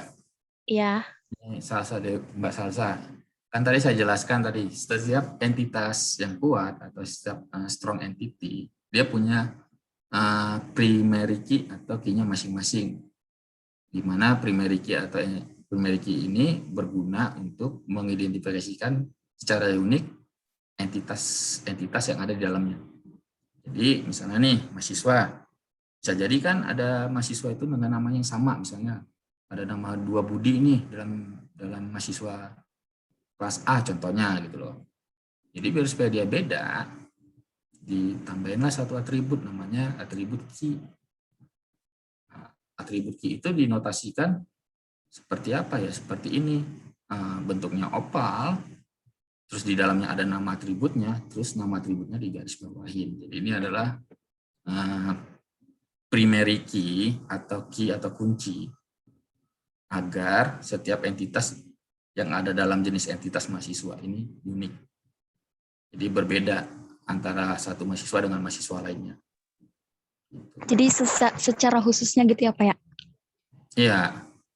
ya, Ini Salsa deh, Mbak Salsa. Kan tadi saya jelaskan tadi, setiap entitas yang kuat atau setiap strong entity, dia punya primary key atau key-nya masing-masing. Di mana primary key atau primary key ini berguna untuk mengidentifikasikan secara unik entitas yang ada di dalamnya. Jadi misalnya nih mahasiswa, bisa jadi kan ada mahasiswa itu dengan nama yang sama, misalnya ada nama 2 Budi nih dalam mahasiswa kelas A contohnya gitu loh. Jadi biar supaya dia beda, ditambahinlah satu atribut namanya atribut key. Nah, atribut key itu dinotasikan seperti apa ya? Seperti ini, bentuknya oval, terus di dalamnya ada nama atributnya, terus nama atributnya digaris bawahin. Jadi ini adalah primary key atau kunci agar setiap entitas yang ada dalam jenis entitas mahasiswa ini unik. Jadi berbeda antara satu mahasiswa dengan mahasiswa lainnya. jadi secara khususnya gitu ya Pak ya? Iya,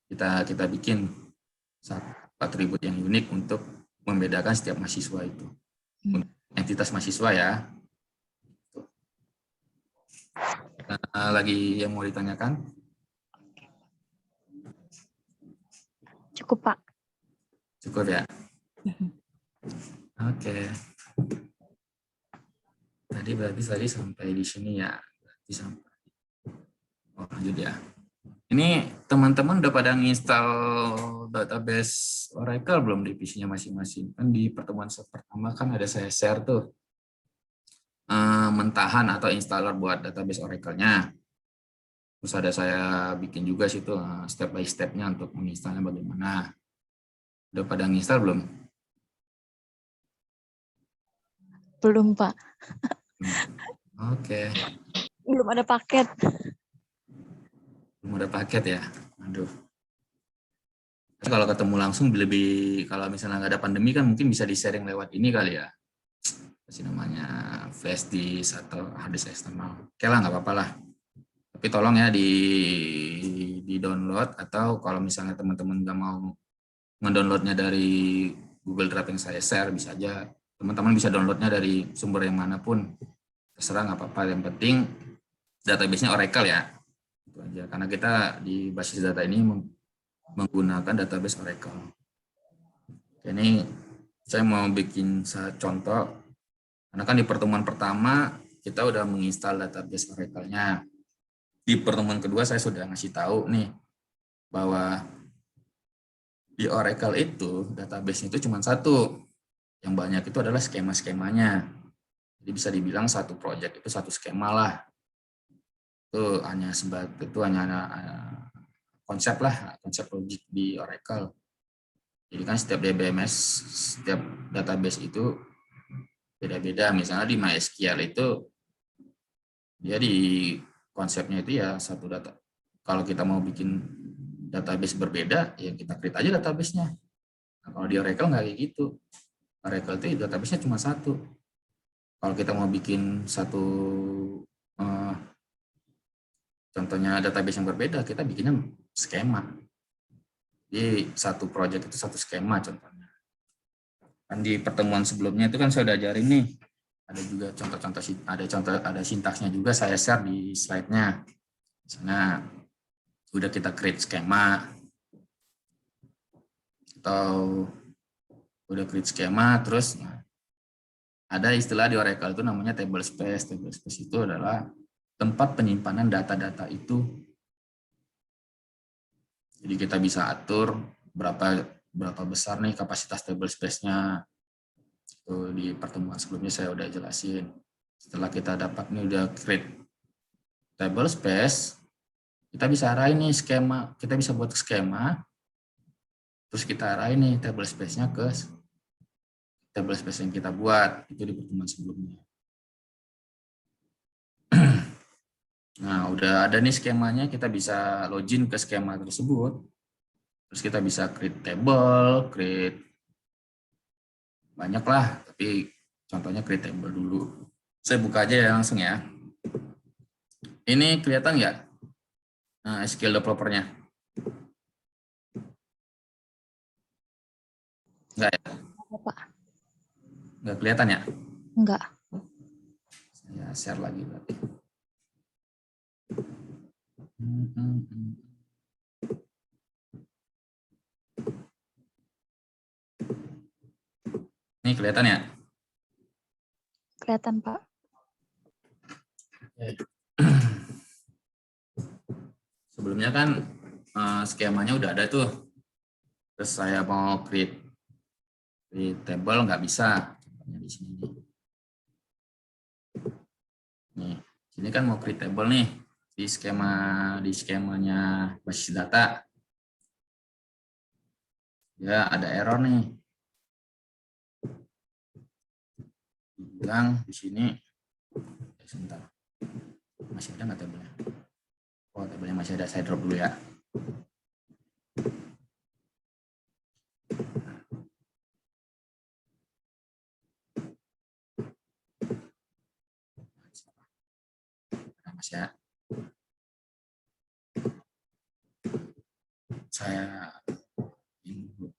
kita bikin satu atribut yang unik untuk membedakan setiap mahasiswa itu. Entitas mahasiswa ya. Lagi yang mau ditanyakan? Cukup Pak. Cukup ya? Oke. Tadi sampai di sini ya. Berarti sampai. Oh, lanjut ya. Ini teman-teman udah pada nginstal database Oracle belum di PC-nya masing-masing? Kan di pertemuan pertama kan ada saya share tuh mentahan atau installer buat database Oracle-nya. Terus ada saya bikin juga situ step by step-nya untuk menginstalnya bagaimana. Udah pada nginstal belum? Belum Pak. Oke. Belum ada paket. Belum ada paket ya? Aduh. Kalau ketemu langsung kalau misalnya nggak ada pandemi kan mungkin bisa di-sharing lewat ini kali ya. Apa namanya, flash disk atau hard disk eksternal. Oke lah, nggak apa-apa lah. Tapi tolong ya di download, atau kalau misalnya teman-teman nggak mau ngedownloadnya dari Google Drive yang saya share, bisa aja teman-teman bisa downloadnya dari sumber yang manapun. Terserah, nggak apa-apa. Yang penting database-nya Oracle ya. Itu aja. Karena kita di basis data ini menggunakan database Oracle. Ini saya mau bikin contoh. Karena kan di pertemuan pertama kita udah menginstal database Oracle-nya. di pertemuan kedua saya sudah ngasih tahu nih bahwa di Oracle itu database itu cuma satu. Yang banyak itu adalah skema-skemanya. Jadi bisa dibilang satu project itu satu skema lah. Itu hanya konsep lah, konsep logik di Oracle. Jadi kan setiap DBMS, setiap database itu beda-beda. Misalnya di MySQL itu dia di konsepnya itu ya satu data. Kalau kita mau bikin database berbeda, ya kita create aja database-nya. Nah, kalau di Oracle nggak kayak gitu. Oracle itu database-nya cuma satu. Kalau kita mau bikin satu contohnya database yang berbeda, kita bikinnya skema. Jadi satu project itu satu skema contohnya. Kan di pertemuan sebelumnya itu kan saya udah ajarin nih. Ada juga contoh-contoh, ada sintaksnya juga saya share di slide-nya. Misalnya udah kita create skema atau udah create skema terus ada istilah di Oracle itu namanya table space. Table space itu adalah tempat penyimpanan data-data itu. Jadi kita bisa atur berapa besar nih kapasitas table space-nya. Itu di pertemuan sebelumnya saya udah jelasin. Setelah kita dapat nih udah create table space, kita bisa arahin nih skema, kita bisa buat skema, terus kita arahin nih table space-nya ke table space yang kita buat, itu di pertemuan sebelumnya. Nah, udah ada nih skemanya, kita bisa login ke skema tersebut. Terus kita bisa create table, create banyak lah, tapi contohnya create table dulu. Saya buka aja ya langsung ya. Ini kelihatan nggak? Nah, SQL developer-nya. Nggak ya? Pak. Nggak kelihatan ya? Enggak. Saya share lagi berarti. Ini kelihatan ya? Kelihatan, Pak. Sebelumnya kan skemanya udah ada tuh. Terus saya mau create table nggak bisa. Contohnya di sini nih. Nih, sini kan mau create table nih di skemanya basis data. Ya ada error nih. Bilang di sini. Sebentar. Masih ada nggak tabelnya? Oh, tabelnya masih ada. Saya drop dulu ya. Mas ya. Saya input.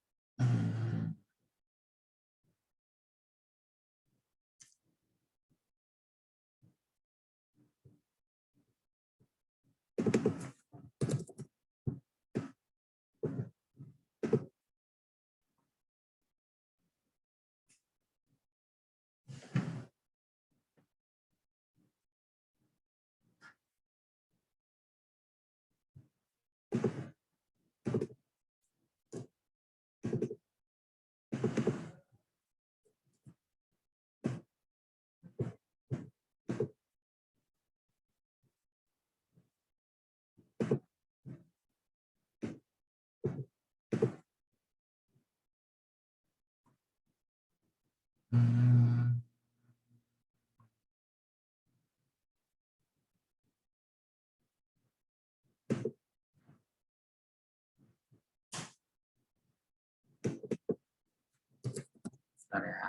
Bentar ya.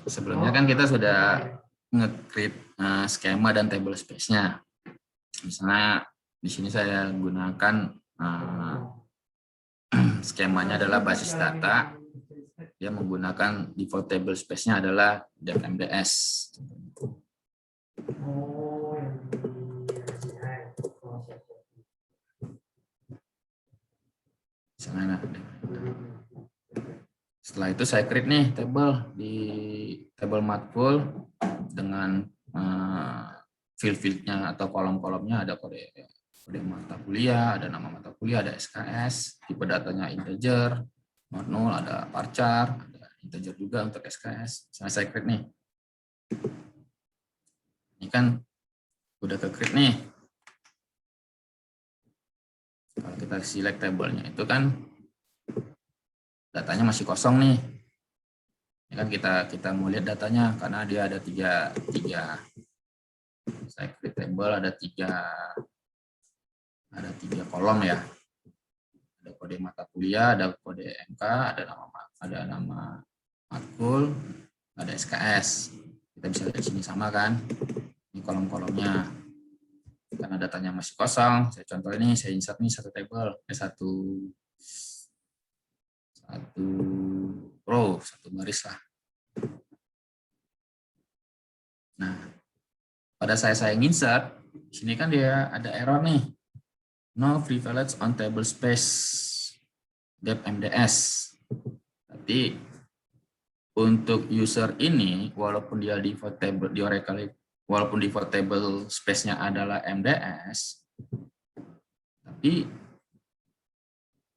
Sebelumnya kan kita sudah nge-create skema dan table space-nya. Misalnya di sini saya gunakan skemanya adalah basis data. Dia menggunakan default table space-nya adalah depMDS. Misalnya, setelah itu saya create nih table di table matkul dengan field-fieldnya atau kolom-kolomnya ada kode mata kuliah, ada nama mata kuliah, ada SKS, tipe datanya integer, nol, ada varchar, ada integer juga untuk SKS. Misalnya saya create nih. Ini kan udah ke create nih. Kalau kita select table-nya itu kan datanya masih kosong nih. Ini kan kita mau lihat datanya karena dia ada tiga saya create table ada tiga kolom ya. Ada kode mata kuliah, ada kode MK, ada nama matkul, ada SKS. Kita bisa lihat di sini sama kan? Ini kolom-kolomnya. Karena datanya masih kosong, saya contoh ini, saya insert nih satu table, satu row, satu baris lah. Nah, pada saya insert, di sini kan dia ada error nih. No privilege on table space depMDS. Tapi untuk user ini, walaupun dia default table di Oracle, walaupun default table space-nya adalah MDS, tapi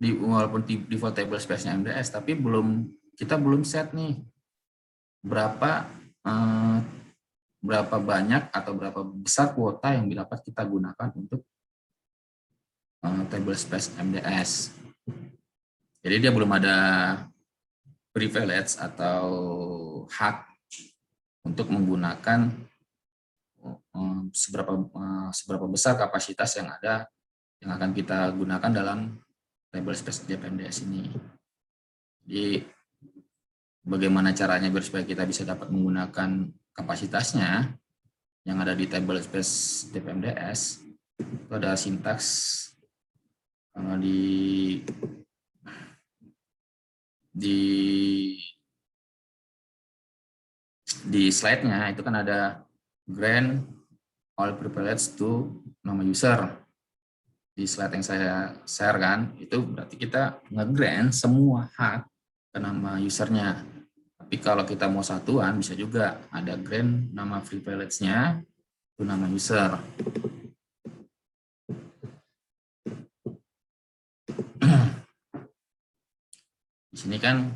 walaupun default table space-nya MDS, tapi kita belum set nih berapa banyak atau berapa besar kuota yang dapat kita gunakan untuk table space MDS. Jadi dia belum ada privilege atau hak untuk menggunakan seberapa besar kapasitas yang akan kita gunakan dalam table space depMDS ini. Jadi bagaimana caranya biar supaya kita bisa dapat menggunakan kapasitasnya yang ada di table space depMDS, itu ada sintaks. Kalau di slide-nya itu kan ada grant all privilege to nama user. Di slide yang saya share kan, itu berarti kita nge-grant semua hak ke nama usernya. Tapi kalau kita mau satuan, bisa juga ada grant nama privilege-nya itu nama user. Di sini kan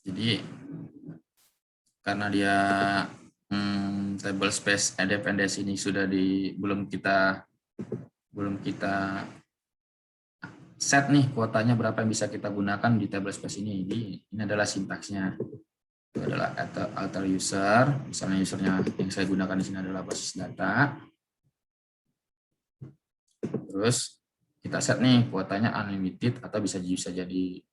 jadi karena dia table space dependence ini sudah belum kita set nih kuotanya berapa yang bisa kita gunakan di table space ini. Jadi ini adalah sintaksnya. Itu adalah alter user, misalnya usernya yang saya gunakan di sini adalah basis data. Terus kita set nih kuotanya unlimited atau bisa jadi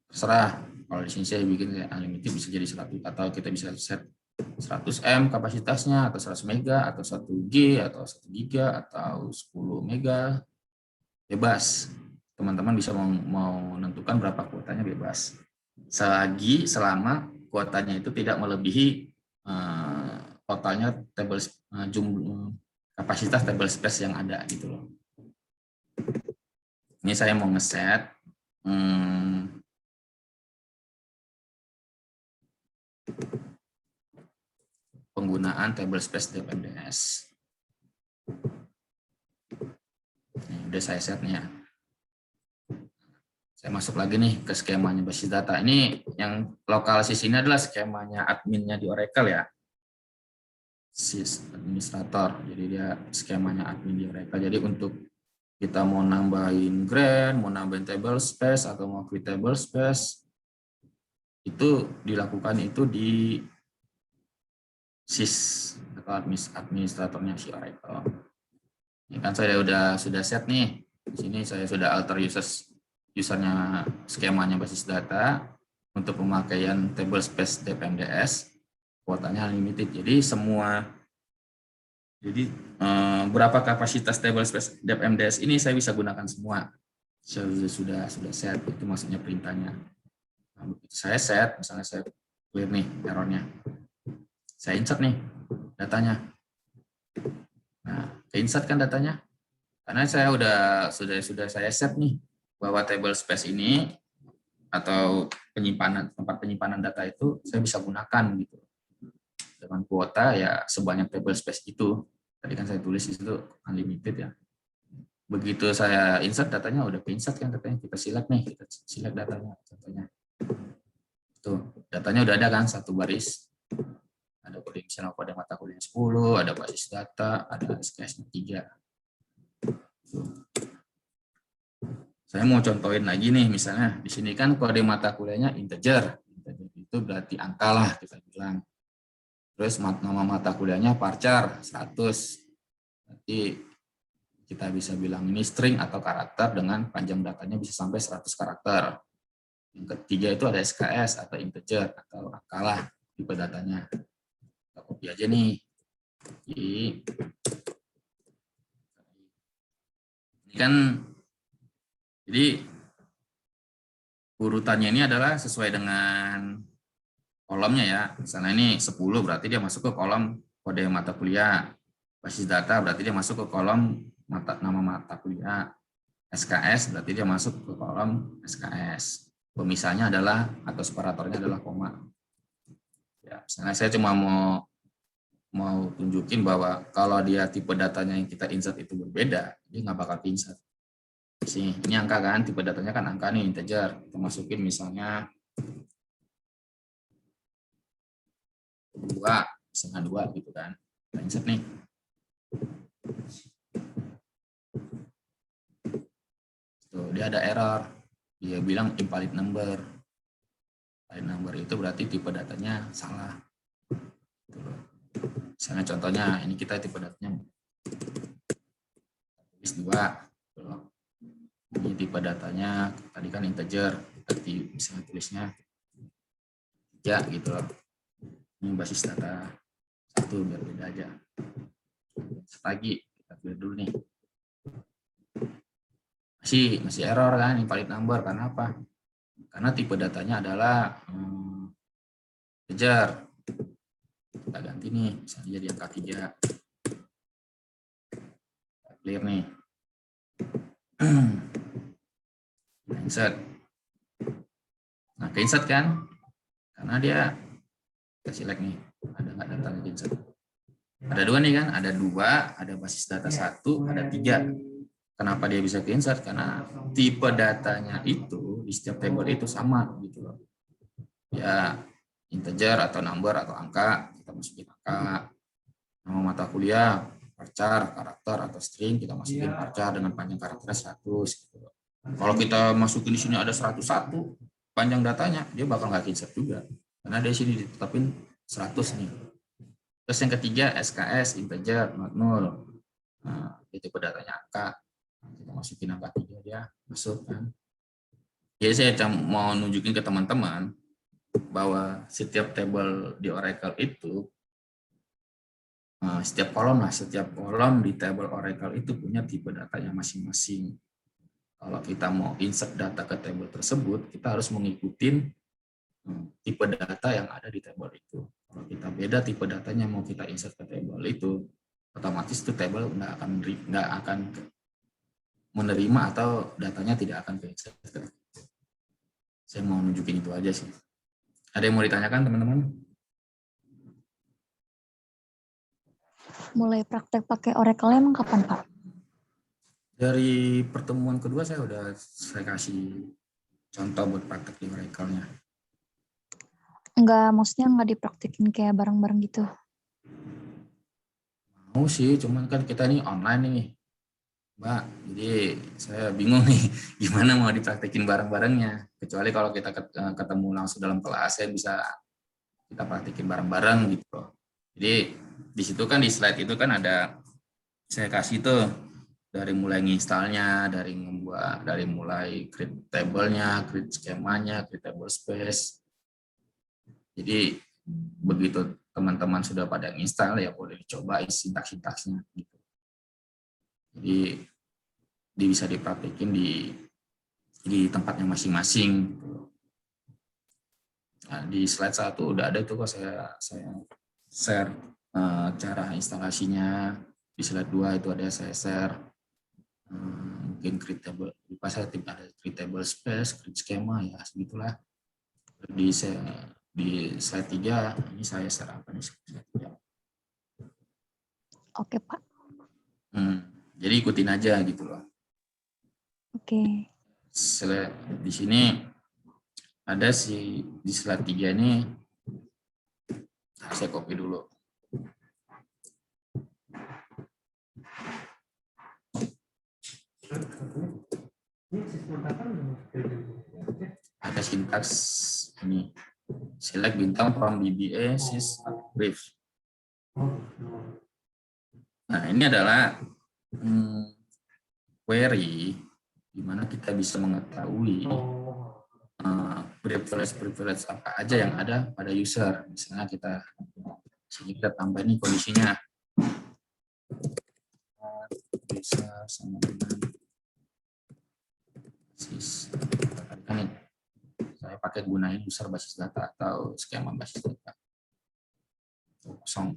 terserah. Kalau di sini saya bikin unlimited bisa jadi 100 atau kita bisa set 100 M kapasitasnya atau 100 mega atau 1 G atau 1 giga atau 10 mega, bebas. Teman-teman bisa mau menentukan berapa kuotanya, bebas. Selama kuotanya itu tidak melebihi totalnya table jumlah kapasitas table space yang ada gitu loh. Ini saya mau ngeset penggunaan table space depMDS. Ini udah saya set nih ya. Saya masuk lagi nih ke skemanya basis data. Ini yang lokal sys ini adalah skemanya adminnya di Oracle ya. Sys administrator. Jadi dia skemanya admin di Oracle. Jadi untuk kita mau nambahin grant, mau nambahin table space atau mau create table space, itu dilakukan itu di sys atau administratornya si Oracle. Ini kan saya sudah set nih. Di sini saya sudah alter users usernya skemanya basis data, untuk pemakaian table space DepMDS, kuotanya unlimited. Jadi berapa kapasitas table space DepMDS ini saya bisa gunakan semua. Sudah set, itu maksudnya perintahnya. Nah, begitu saya set, misalnya saya clear nih errornya. Saya insert nih datanya. Nah, insert kan datanya. Karena saya sudah saya set nih bahwa table space ini atau tempat penyimpanan data itu saya bisa gunakan gitu. Dengan kuota ya sebanyak table space itu. Tadi kan saya tulis di situ unlimited ya. Begitu saya insert datanya udah ke-insert kan datanya, kita select nih, kita select datanya contohnya. Tuh, datanya udah ada kan satu baris. Ada kode misalnya kode mata kuliah 10, ada basis data, ada SKS-nya 3. Saya mau contohin lagi nih, misalnya di sini kan kode mata kuliahnya integer. Integer itu berarti angka lah kita bilang. Terus nama mata kuliahnya varchar 100. Berarti kita bisa bilang ini string atau karakter dengan panjang datanya bisa sampai 100 karakter. Yang ketiga itu ada SKS atau integer atau angka lah tipe datanya. Kita copy aja nih. Ini kan jadi urutannya ini adalah sesuai dengan kolomnya ya. Misalnya ini 10 berarti dia masuk ke kolom kode mata kuliah. Basis data berarti dia masuk ke kolom nama mata kuliah. SKS berarti dia masuk ke kolom SKS. Pemisahnya adalah atau separatornya adalah koma. Ya, misalnya saya cuma mau tunjukin bahwa kalau dia tipe datanya yang kita insert itu berbeda, dia nggak bakal insert. Ini angka kan, tipe datanya kan angka nih integer. Kita masukin misalnya 2, misalnya 2 gitu kan. Kita insert nih. Tuh, dia ada error. Dia bilang invalid number. Invalid number itu berarti tipe datanya salah. Misalnya contohnya, ini kita tipe datanya tulis 2. Ini tipe datanya tadi kan integer, berarti misalnya tulisnya 3 gitu loh. Ini basis data 1 biar beda aja. Lagi kita clear dulu nih. Masih error kan, invalid number. Karena apa? Karena tipe datanya adalah integer. Kita ganti nih, misalnya jadi angka 3. Kita clear nih. Insert. Nah, ke insert kan? Karena dia kita select nih, ada nggak datanya ke insert? Ada 2 nih kan? Ada 2, ada basis data 1, ada 3. Kenapa dia bisa ke insert? Karena tipe datanya itu di setiap table itu sama gitu loh. Ya, integer atau number atau angka, kita masukin angka. Nama mata kuliah, varchar, karakter atau string, kita masukin varchar dengan panjang karakternya 100 gitu loh. Kalau kita masukin di sini ada 101 panjang datanya, dia bakal nggak insert juga. Karena di sini ditetapin 100 nih. Terus yang ketiga SKS integer not null. Nah, itu datanya angka. Kita masukin angka 3 dia masuk kan. Jadi saya mau nunjukin ke teman-teman bahwa setiap table di Oracle itu setiap kolom di table Oracle itu punya tipe datanya masing-masing. Kalau kita mau insert data ke table tersebut, kita harus mengikuti tipe data yang ada di table itu. Kalau kita beda tipe datanya mau kita insert ke table itu, otomatis itu table nggak akan menerima atau datanya tidak akan ke insert. Saya mau nunjukin itu aja sih. Ada yang mau ditanyakan teman-teman? Mulai praktek pakai Oracle emang kapan, Pak? Dari pertemuan kedua saya kasih contoh buat praktek di Oracle-nya. Maksudnya nggak dipraktekin kayak bareng-bareng gitu. Mau sih, cuman kan kita ini online nih, Mbak. Jadi saya bingung nih gimana mau dipraktekin bareng-barengnya. Kecuali kalau kita ketemu langsung dalam kelas, saya bisa kita praktekin bareng-bareng gitu. Jadi di situ kan di slide itu kan ada saya kasih tuh dari mulai nginstalnya, dari mulai create table-nya, create skemanya, create table space. Jadi begitu teman-teman sudah pada install, ya boleh dicoba sintaks-sintaksnya gitu. Jadi bisa dipraktekin di tempatnya masing-masing. Nah, di slide 1 udah ada tuh kok saya share cara instalasinya. Di slide 2 itu ada saya share mungkin create table, pas saya ada create table space, create schema, ya segitulah. Di slide 3 ini saya share apa nih? Oke, Pak. Jadi ikutin aja gitu loh. Oke. Di sini ada di slide 3 ini, saya copy dulu. Ada sintaks ini, select bintang from DBA sys brief. Nah, ini adalah query di mana kita bisa mengetahui privilege apa aja yang ada pada user. Misalnya kita tambah ini kondisinya bisa sama dengan basis data. Saya pakai gunain user basis data atau skema basis data. Kosong.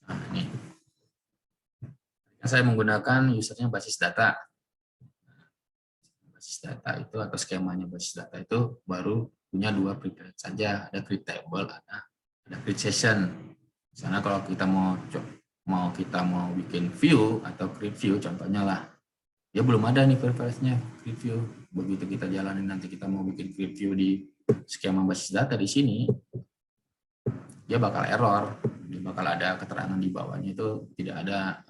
Nah, ini. Saya menggunakan usernya basis data. Basis data itu atau skemanya basis data itu baru punya 2 privilege saja, ada create table, ada create session. Misalnya kalau kita mau bikin view atau create view contohnya lah, ya belum ada nih privilege-nya create view. Begitu kita jalanin nanti kita mau bikin create view di skema basis data di sini, dia bakal error, dia bakal ada keterangan di bawahnya itu tidak ada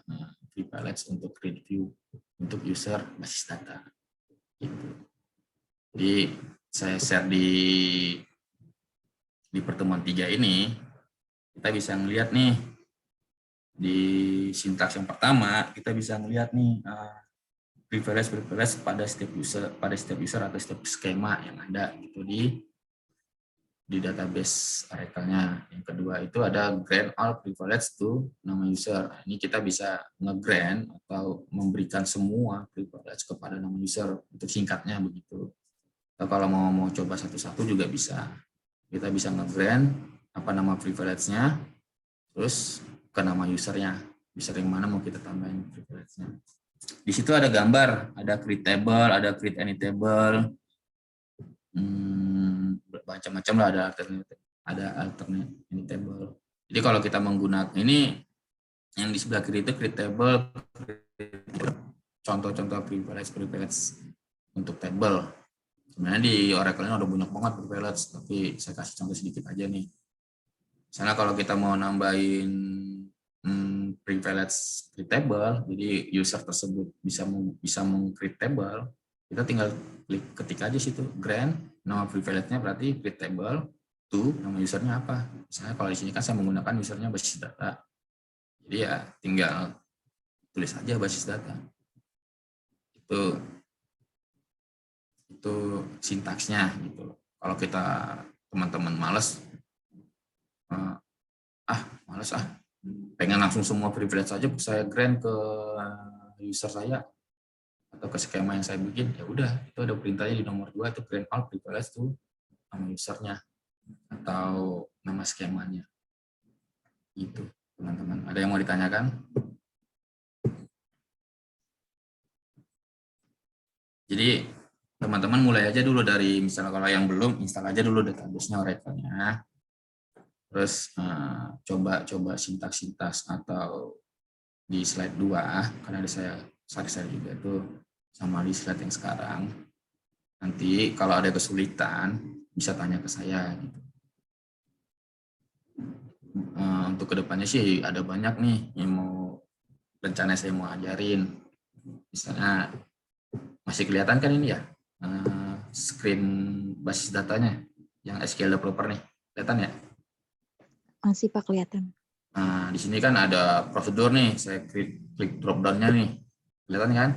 privilege untuk create view untuk user basis data. Gitu. Jadi saya share di pertemuan 3 ini, kita bisa melihat nih di sintaks yang pertama, kita bisa melihat nih privilege pada setiap user atau setiap skema yang ada gitu di database Oracle-nya. Yang kedua itu ada grant all privilege to nama user. Ini kita bisa nge-grant atau memberikan semua privilege kepada nama user, untuk singkatnya begitu. Atau kalau mau coba satu-satu juga bisa. Kita bisa nge-grant apa nama privilege-nya, terus ke nama usernya. User yang mana mau kita tambahin privilege-nya. Di situ ada gambar, ada create table, ada create any table, macam-macam lah, ada alternate any table. Jadi kalau kita menggunakan ini, yang di sebelah kiri itu create table, contoh-contoh privilege untuk table. Sebenarnya di Oracle-nya udah banyak banget privilege, tapi saya kasih contoh sedikit aja nih. Misalnya kalau kita mau nambahin privilege create table, jadi user tersebut bisa meng-create table, kita tinggal ketik aja situ grant, nama privilege-nya berarti create table to nama usernya apa. Misalnya kalau di sini kan saya menggunakan usernya basis data, jadi ya tinggal tulis aja basis data. Itu sintaksnya gitu. Kalau kita teman-teman males pengen langsung semua privilege saja saya grant ke user saya atau ke skema yang saya bikin, ya udah itu ada perintahnya di nomor 2 itu grant all privilege to nama usernya atau nama skemanya. Gitu teman-teman. Ada yang mau ditanyakan? Jadi teman-teman mulai aja dulu dari misalnya kalau yang belum install aja dulu database-nya Oracle-nya. Terus coba sintaks-sintaks atau di slide 2 karena ada saya juga tuh sama di slide yang sekarang. Nanti kalau ada kesulitan bisa tanya ke saya gitu. Untuk kedepannya sih ada banyak nih yang rencana saya mau ajarin. Misalnya masih kelihatan kan ini ya screen basis datanya yang SQL developer nih, kelihatan ya? Masih Pak kelihatan. Nah, di sini kan ada prosedur nih, saya klik drop down-nya nih. Kelihatan kan?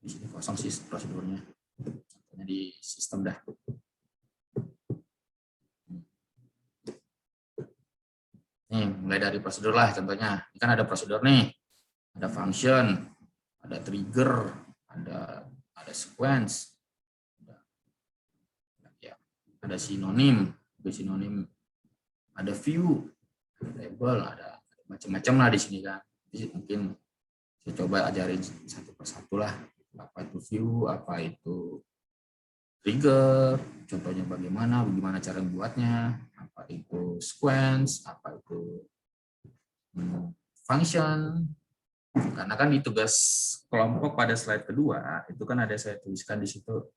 Di sini kosong sih prosedurnya. Contohnya di sistem dah. Nih, mulai dari prosedur lah contohnya. Ini kan ada prosedur nih. Ada function, ada trigger, ada sequence, ada sinonim, ada view, ada table, ada macam-macam lah di sini kan. Jadi mungkin saya coba ajarin satu persatu lah. Apa itu view, apa itu trigger, contohnya bagaimana cara membuatnya, apa itu sequence, apa itu function. Karena kan di tugas kelompok pada slide kedua itu kan ada saya tuliskan di situ.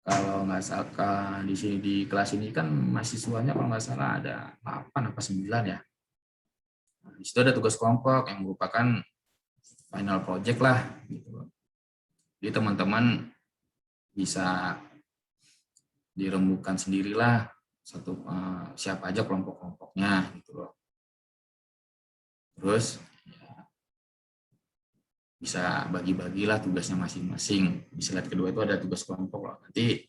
Kalau nggak salah di sini di kelas ini kan mahasiswanya kalau nggak salah ada 8 apa 9 ya. Nah, di situ ada tugas kelompok yang merupakan final project lah gitu. Jadi teman-teman bisa dirembukan sendirilah siapa aja kelompok-kelompoknya gitu loh. Terus ya, bisa bagi-bagilah tugasnya masing-masing. Di slide kedua itu ada tugas kelompok loh. Nanti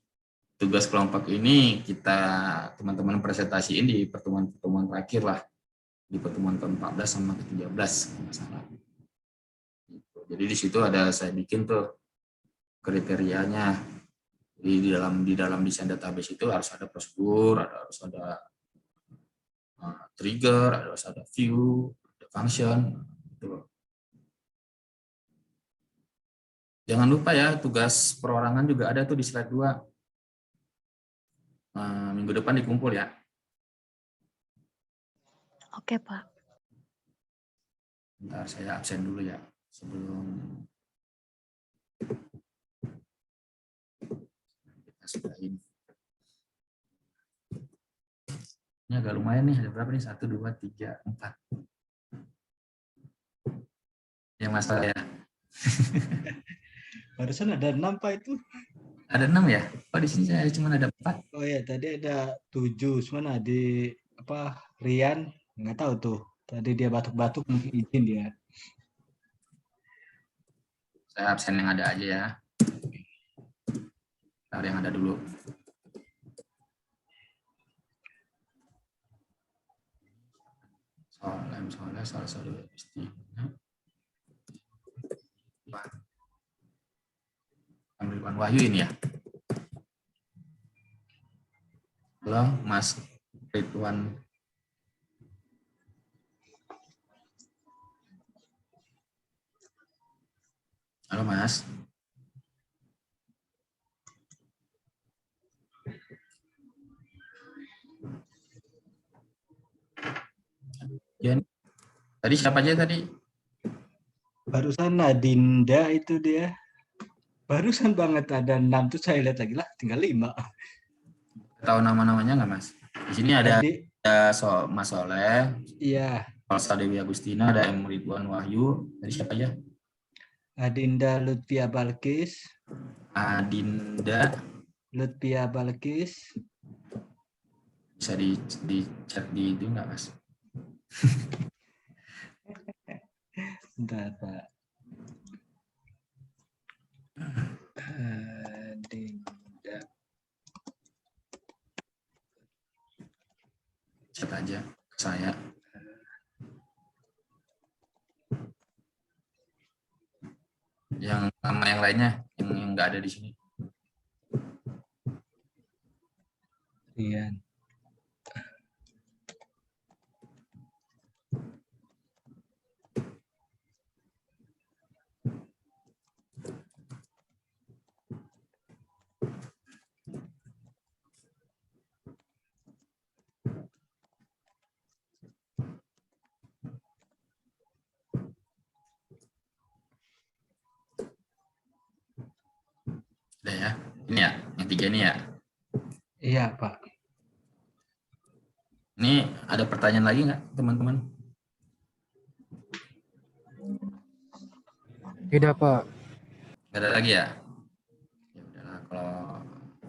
tugas kelompok ini kita teman-teman presentasiin di pertemuan terakhir lah, di pertemuan ke-14 sama ke-13 masalah. Jadi di situ ada saya bikin tuh kriterianya. Jadi di dalam desain database itu harus ada prosedur, harus ada trigger, harus ada view, ada function gitu. Jangan lupa ya, tugas perorangan juga ada tuh di slide 2. Minggu depan dikumpul ya. Oke, Pak. Bentar, saya absen dulu ya, sebelum kita sudahin. Ini agak lumayan nih, ada berapa nih? 1, 2, 3, 4. Yang masalah ya. Barusan ada 6 Pak itu. Ada 6 ya? Oh di sini saya cuma ada 4. Oh ya, tadi ada 7. Cuman di Rian nggak tahu tuh. Tadi dia batuk-batuk mungkin izin dia. Saya absen yang ada aja ya. Taruh yang ada dulu. Soal ambil Ridwan Wahyu ini ya. Halo Mas Ridwan. Halo Mas. Ya, tadi siapa aja tadi? Barusan Adinda itu dia. Barusan banget ada 6 tuh saya lihat lagi lah tinggal 5. Tahu nama-namanya nggak Mas? Di sini ada Tadi Mas Soleh, iya, Salsa Dewi Agustina, ada M. Ridwan Wahyu. Tadi siapa aja? Adinda Lutfia Balkis, Adinda. Lutfia Balkis. Bisa di chat di itu nggak Mas? Bentar, Pak. Adinda. Chat aja ke saya. Yang nama yang lainnya yang nggak ada di sini. Rian. Udah ya. Ini ya, yang 3 ini ya. Iya, Pak. Ini ada pertanyaan lagi nggak, teman-teman? Tidak, Pak. Nggak ada lagi ya? Ya udahlah,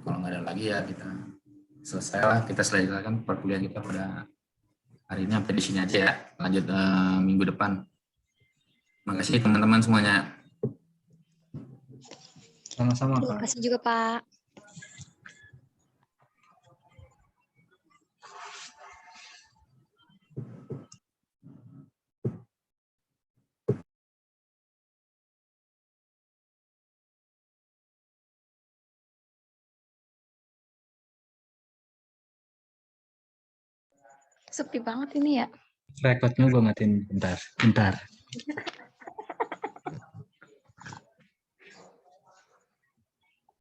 kalau nggak ada lagi ya kita selesai lah. Kita selesaikan perkuliahan kita pada hari ini sampai di sini aja ya. Lanjut minggu depan. Makasih teman-teman semuanya. Sama-sama, Terima Pak. kasih juga, Pak. Sepi banget ini ya. Rekodnya gue matiin bentar. Bentar.